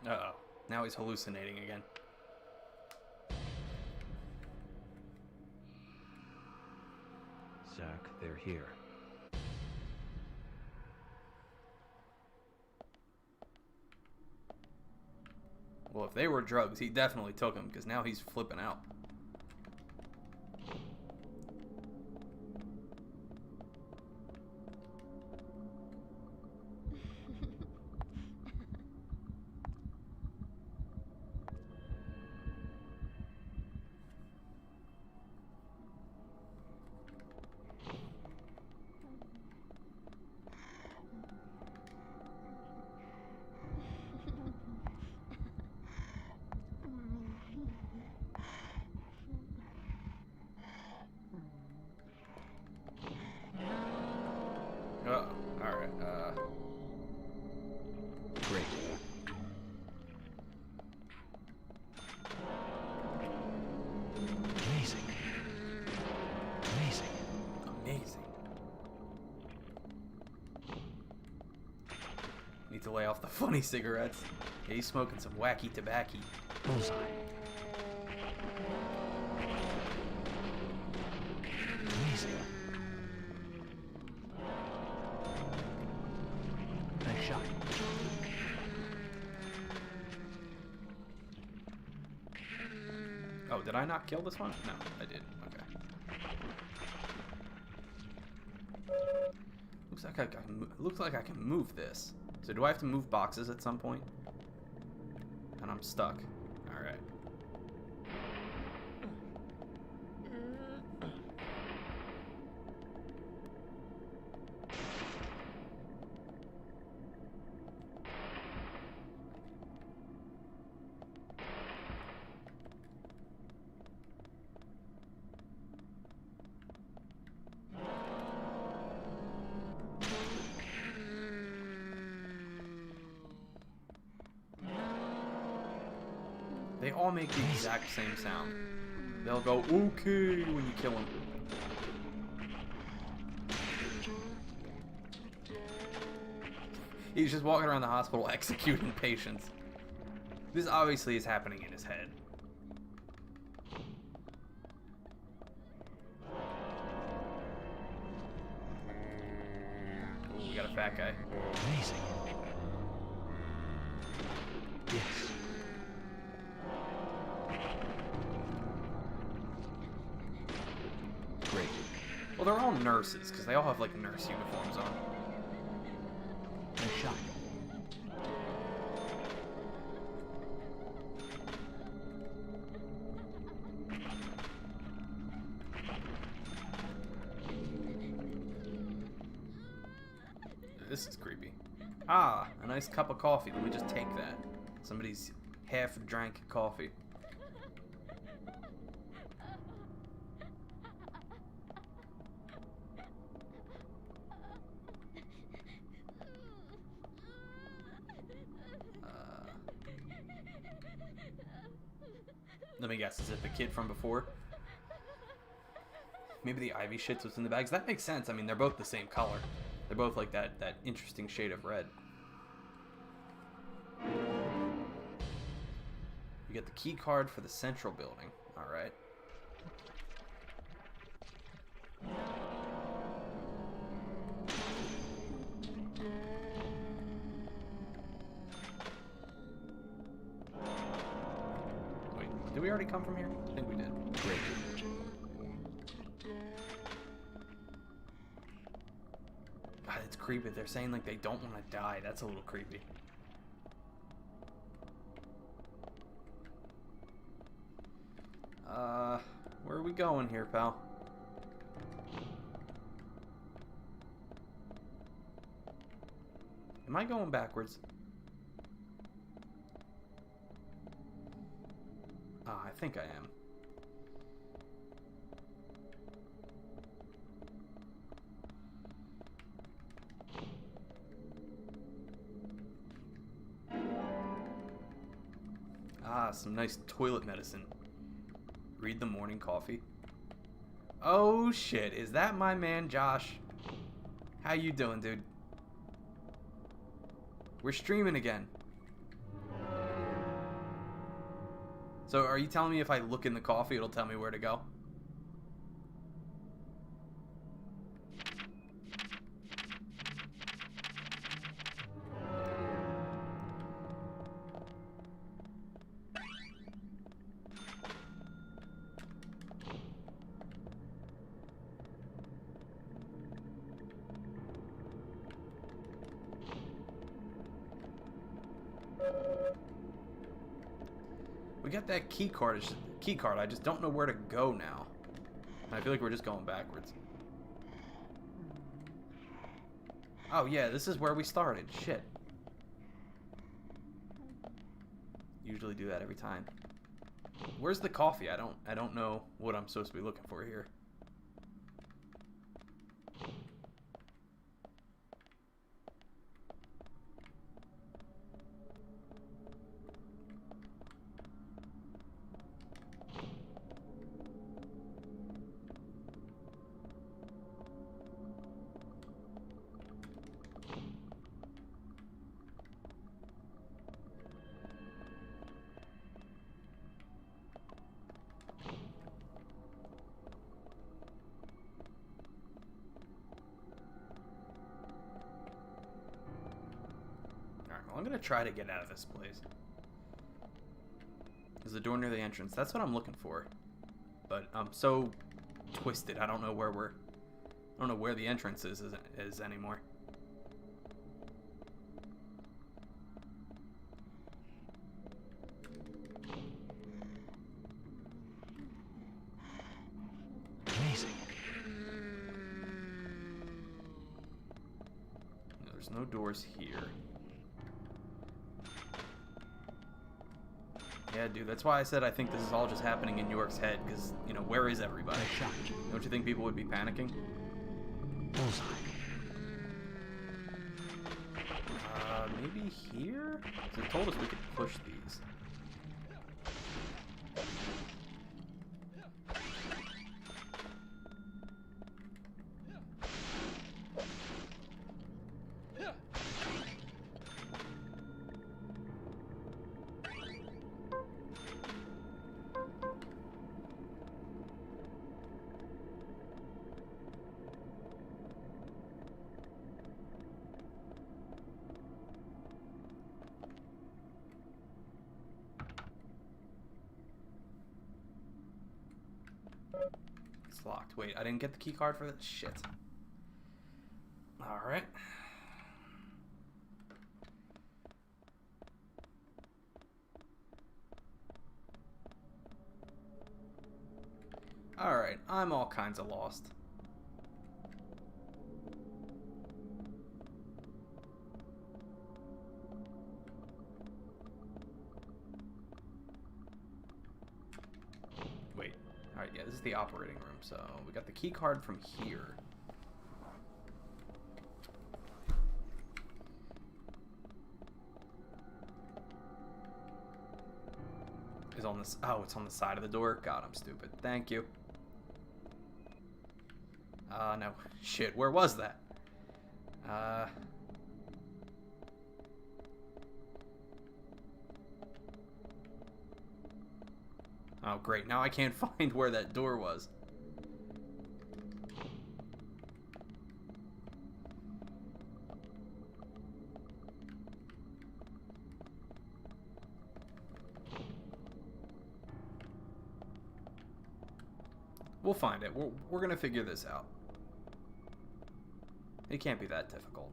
Uh-oh. Now he's hallucinating again. Zach, they're here. Well, if they were drugs, he definitely took them, because now he's flipping out. Alright, Great. Amazing. Amazing. Amazing. Need to lay off the funny cigarettes. Yeah, he's smoking some wacky tobacco. Bullseye. Amazing. Nice shot. Oh, did I not kill this one? No, I did. Okay. Looks like I can move this. So do I have to move boxes at some point? And I'm stuck. All right. They all make the exact same sound. They'll go, okay, when you kill them. He's just walking around the hospital executing patients. This obviously is happening in his head. Ooh, we got a fat guy. Amazing. Yes. Great. Well, they're all nurses, because they all have, like, nurse uniforms on. Nice shot. This is creepy. Ah, a nice cup of coffee. Let me just take that. Somebody's half-drank coffee. Let me guess, is it the kid from before? Maybe the Ivy shits was in the bags. That makes sense. I mean, they're both the same color. They're both like that interesting shade of red. You get the key card for the central building. All right. Did we already come from here? I think we did. Great. God, it's creepy. They're saying like they don't want to die. That's a little creepy. Where are we going here, pal? Am I going backwards? Ah, I think I am. Ah, some nice toilet medicine. Read the morning coffee. Oh shit, is that my man Josh? How you doing, dude? We're streaming again. So are you telling me if I look in the coffee it'll tell me where to go? We got that key card. I just don't know where to go now. I feel like we're just going backwards. Oh yeah, this is where we started. Shit. Usually do that every time. Where's the coffee? I don't know what I'm supposed to be looking for here. I'm gonna try to get out of this place. There's a door near the entrance. That's what I'm looking for. But I'm so twisted. I don't know where I don't know where the entrance is anymore. Amazing. There's no doors here. Yeah, dude, that's why I said I think this is all just happening in York's head, because, you know, where is everybody? Don't you think people would be panicking? Bullseye. Maybe here? So it told us we could push these. It's locked. Wait, I didn't get the key card for that? Shit. Alright. Alright, I'm all kinds of lost. Wait. Alright, yeah, this is the operating room, so we got the key card from here. Is on this. Oh, it's on the side of the door. God, I'm stupid. Thank you. No. Shit, where was that? Oh, great. Now I can't find where that door was. We'll find it. We're gonna figure this out. It can't be that difficult.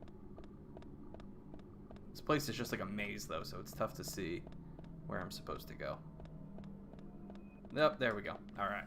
This place is just like a maze, though, so it's tough to see where I'm supposed to go. Yep, there we go. Alright.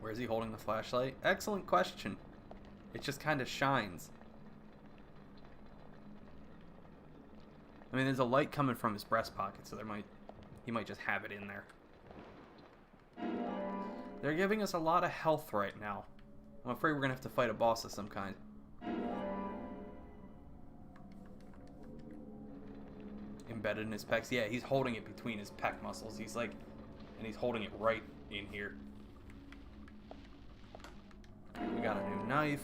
Where is he holding the flashlight? Excellent question. It just kind of shines. I mean, there's a light coming from his breast pocket, so he might just have it in there. They're giving us a lot of health right now. I'm afraid we're gonna have to fight a boss of some kind. Embedded in his pecs. Yeah, he's holding it between his pec muscles. He's like, and he's holding it right in here. We got a new knife.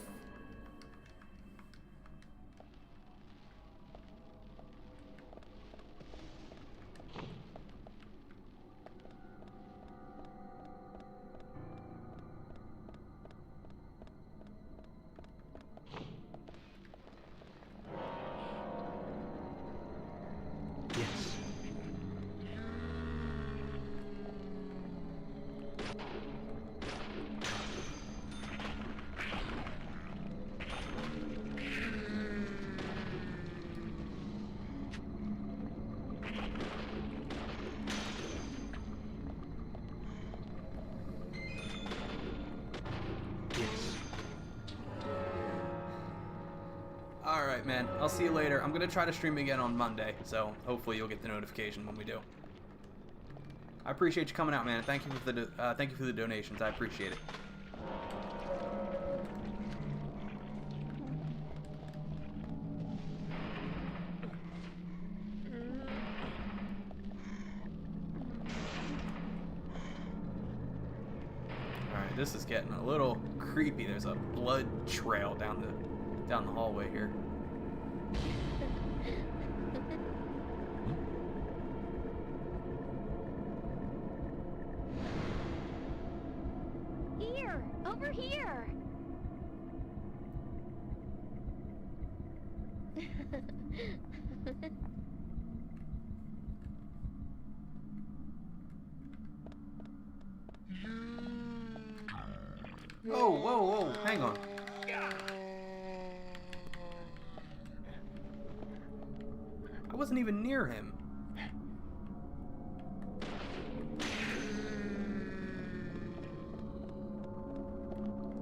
Alright, man. I'll see you later. I'm gonna try to stream again on Monday, so hopefully you'll get the notification when we do. I appreciate you coming out, man. Thank you for the donations. I appreciate it. Alright, this is getting a little creepy. There's a blood trail down the hallway here. Here! Over here! Oh, whoa, whoa, hang on. I wasn't even near him.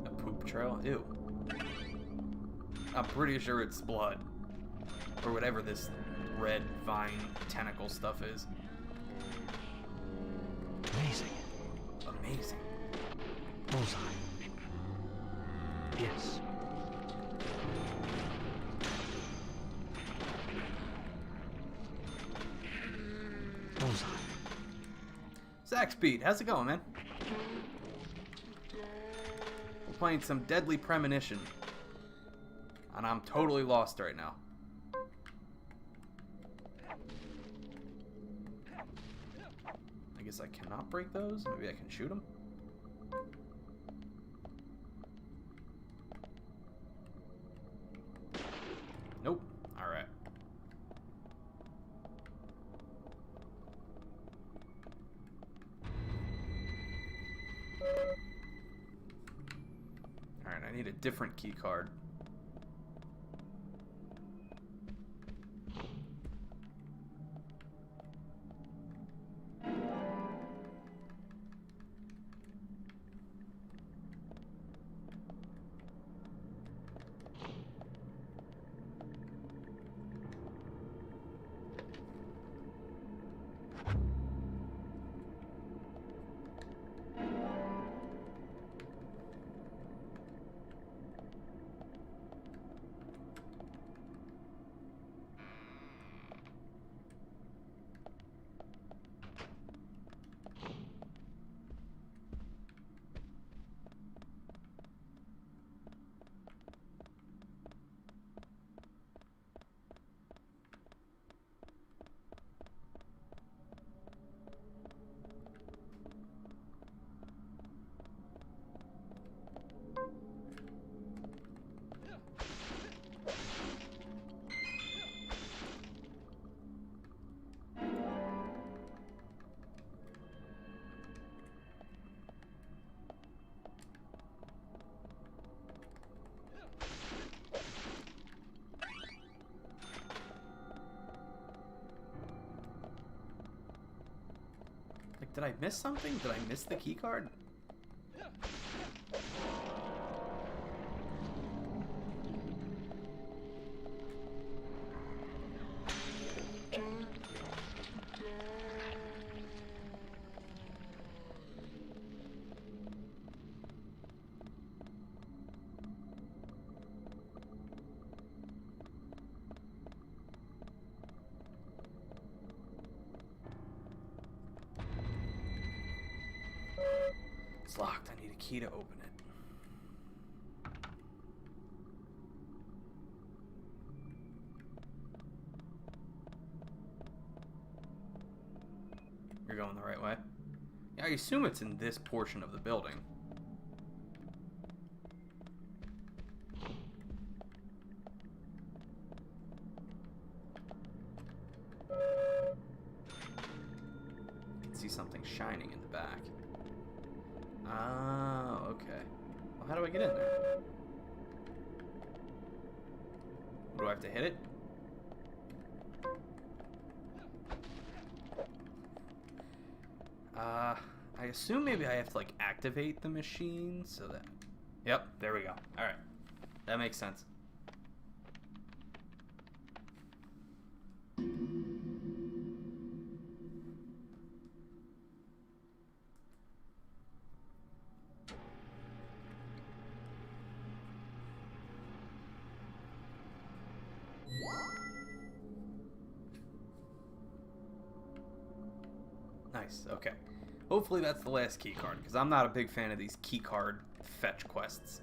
A poop trail? Ew. I'm pretty sure it's blood. Or whatever this red vine tentacle stuff is. Amazing. Amazing. Bullseye. Yes. Bullseye. Zach Speed, how's it going, man? We're playing some Deadly Premonition. And I'm totally lost right now. I guess I cannot break those? Maybe I can shoot them? Nope. Alright. Alright, I need a different key card. Did I miss something? Did I miss the key card? It's locked. I need a key to open it. You're going the right way. Yeah, I assume it's in this portion of the building. I can see something shining in the back. Ah, okay. Well, how do I get in there? Do I have to hit it? I assume maybe I have to, like, activate the machine so that... Yep, there we go. Alright. That makes sense. Nice, okay. Hopefully that's the last key card, because I'm not a big fan of these key card fetch quests.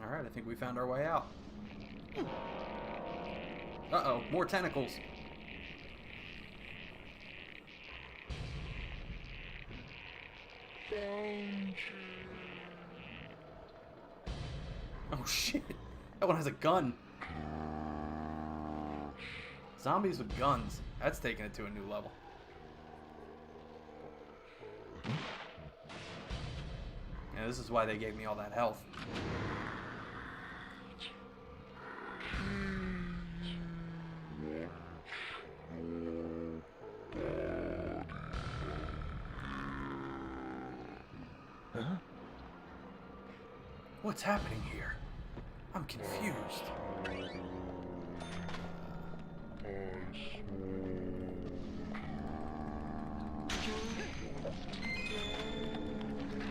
Alright, I think we found our way out. Uh-oh, more tentacles. Oh shit, that one has a gun. Zombies with guns. That's taking it to a new level. Yeah, this is why they gave me all that health. Huh? What's happening here? I'm confused.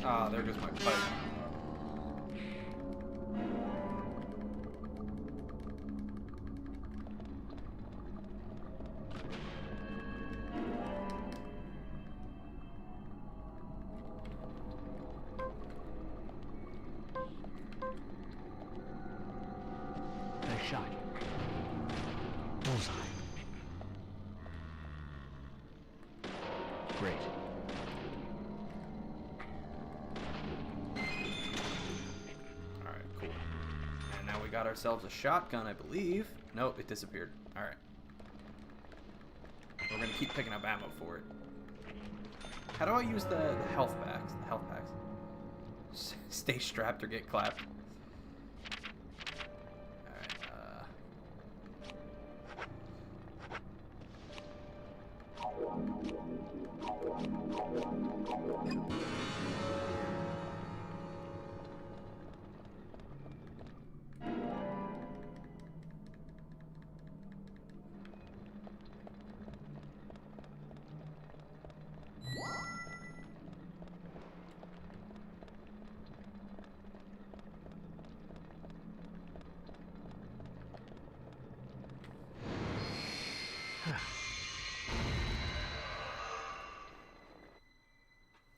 Ah, there goes my pipe. Nice shot. Bullseye. Great. Alright, cool. And now we got ourselves a shotgun, I believe. Nope, it disappeared. Alright. We're gonna keep picking up ammo for it. How do I use the health packs? The health packs. Stay strapped or get clapped.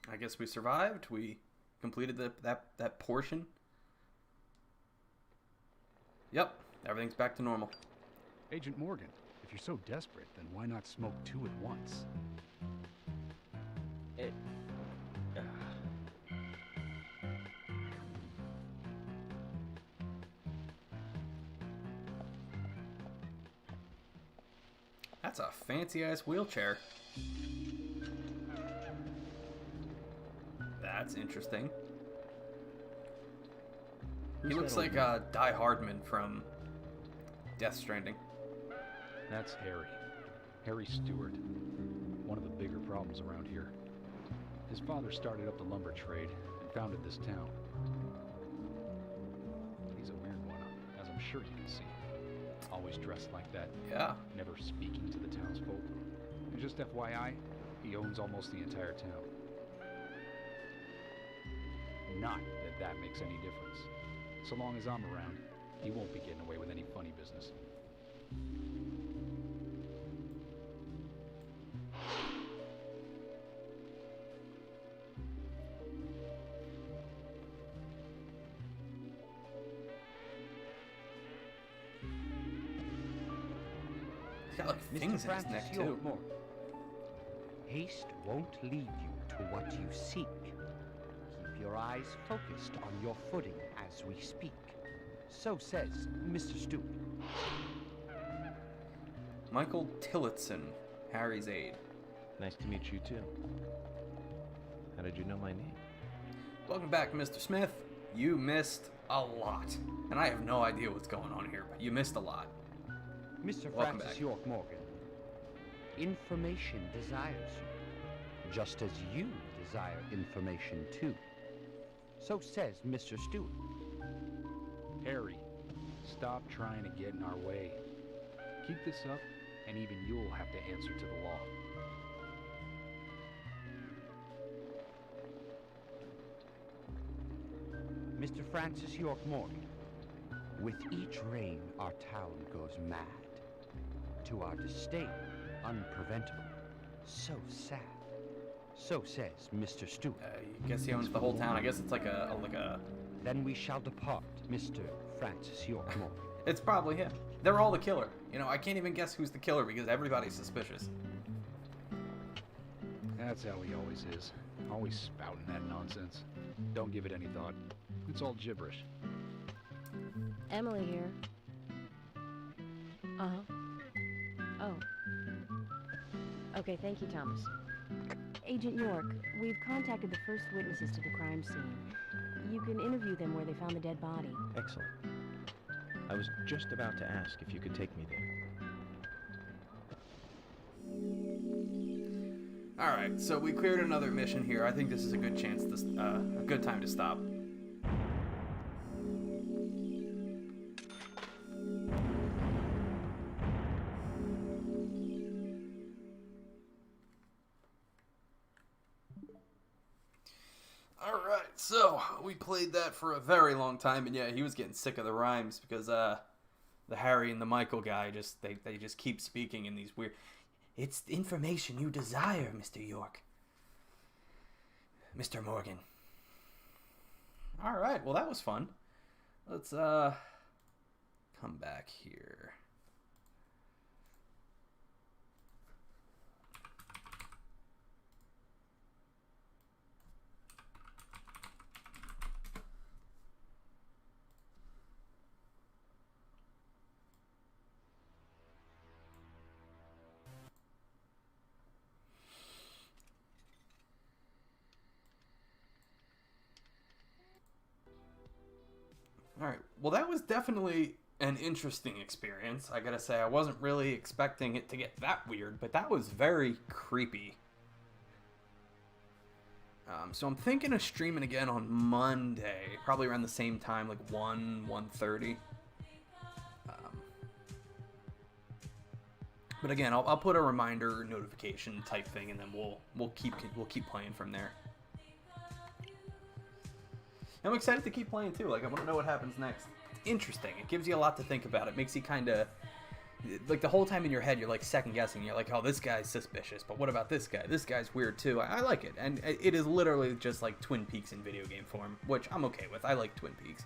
I guess we survived. We completed that portion. Yep, everything's back to normal. Agent Morgan, If you're so desperate, then why not smoke two at once? That's a fancy-ass wheelchair. That's interesting. He looks like Die Hardman from Death Stranding. That's Harry. Harry Stewart. One of the bigger problems around here. His father started up the lumber trade and founded this town. He's a weird one, as I'm sure you can see. Always dressed like that. Yeah. Never speaking to the townsfolk. And just FYI, he owns almost the entire town. Not that that makes any difference. So long as I'm around, he won't be getting away with any funny business. He's got like things in his neck too. Haste won't lead you to what you seek. Keep your eyes focused on your footing as we speak. So says Mr. Stewart. Michael Tillotson, Harry's aide. Nice to meet you too. How did you know my name? Welcome back, Mr. Smith. You missed a lot. And I have no idea what's going on here, but you missed a lot. Mr. Welcome Francis back. York Morgan, information desires you, just as you desire information too. So says Mr. Stewart. Harry, stop trying to get in our way. Keep this up, and even you'll have to answer to the law. Mr. Francis York Morgan, with each rain our town goes mad. To our disdain, unpreventable. So sad. So says Mr. Stewart. I guess he owns the whole town. I guess it's like a... Then we shall depart, Mr. Francis York Morgan. It's probably him. They're all the killer. You know, I can't even guess who's the killer because everybody's suspicious. That's how he always is. Always spouting that nonsense. Don't give it any thought. It's all gibberish. Emily here. Uh-huh. Oh. Okay, thank you, Thomas. Agent York, we've contacted the first witnesses to the crime scene. You can interview them where they found the dead body. Excellent. I was just about to ask if you could take me there. Alright, so we cleared another mission here. I think this is a good chance, a good time to stop. Alright, so we played that for a very long time, and yeah, he was getting sick of the rhymes because the Harry and the Michael guy they just keep speaking in these weird... It's information you desire, Mr. York. Mr. Morgan. Alright, well that was fun. Let's come back here. Alright, well that was definitely an interesting experience. I gotta say, I wasn't really expecting it to get that weird, but that was very creepy. So I'm thinking of streaming again on Monday, probably around the same time, like 1:30. But again, I'll put a reminder notification type thing, and then we'll keep playing from there. I'm excited to keep playing too. Like, I want to know what happens next. It's interesting. It gives you a lot to think about. It makes you kind of like the whole time in your head you're like second guessing. You're like, oh, this guy's suspicious, but what about this guy? This guy's weird too. I like it, and it is literally just like Twin Peaks in video game form, which I'm okay with. I like Twin Peaks.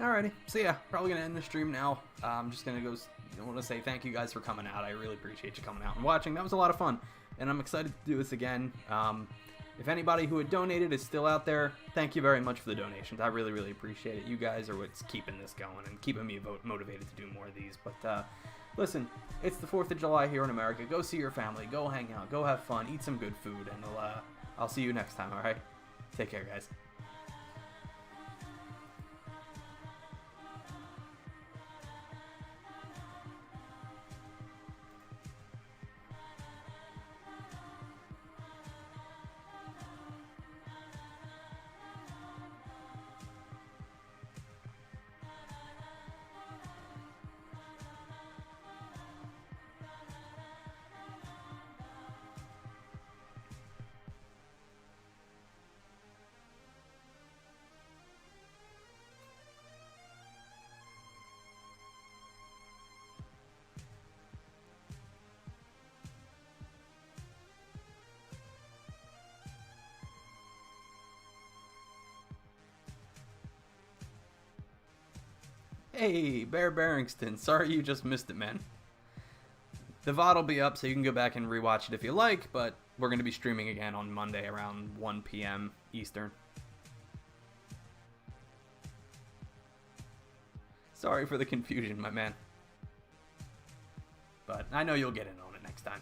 Alrighty, so yeah, probably gonna end the stream now. I'm just gonna go. I want to say thank you guys for coming out. I really appreciate you coming out and watching. That was a lot of fun, and I'm excited to do this again. If anybody who had donated is still out there, thank you very much for the donations. I really, really appreciate it. You guys are what's keeping this going and keeping me motivated to do more of these. But listen, it's the 4th of July here in America. Go see your family. Go hang out. Go have fun. Eat some good food, and I'll see you next time. All right, take care, guys. Hey, Bear Barringston. Sorry you just missed it, man. The VOD will be up, so you can go back and rewatch it if you like, but we're going to be streaming again on Monday around 1 p.m. Eastern. Sorry for the confusion, my man. But I know you'll get in on it next time.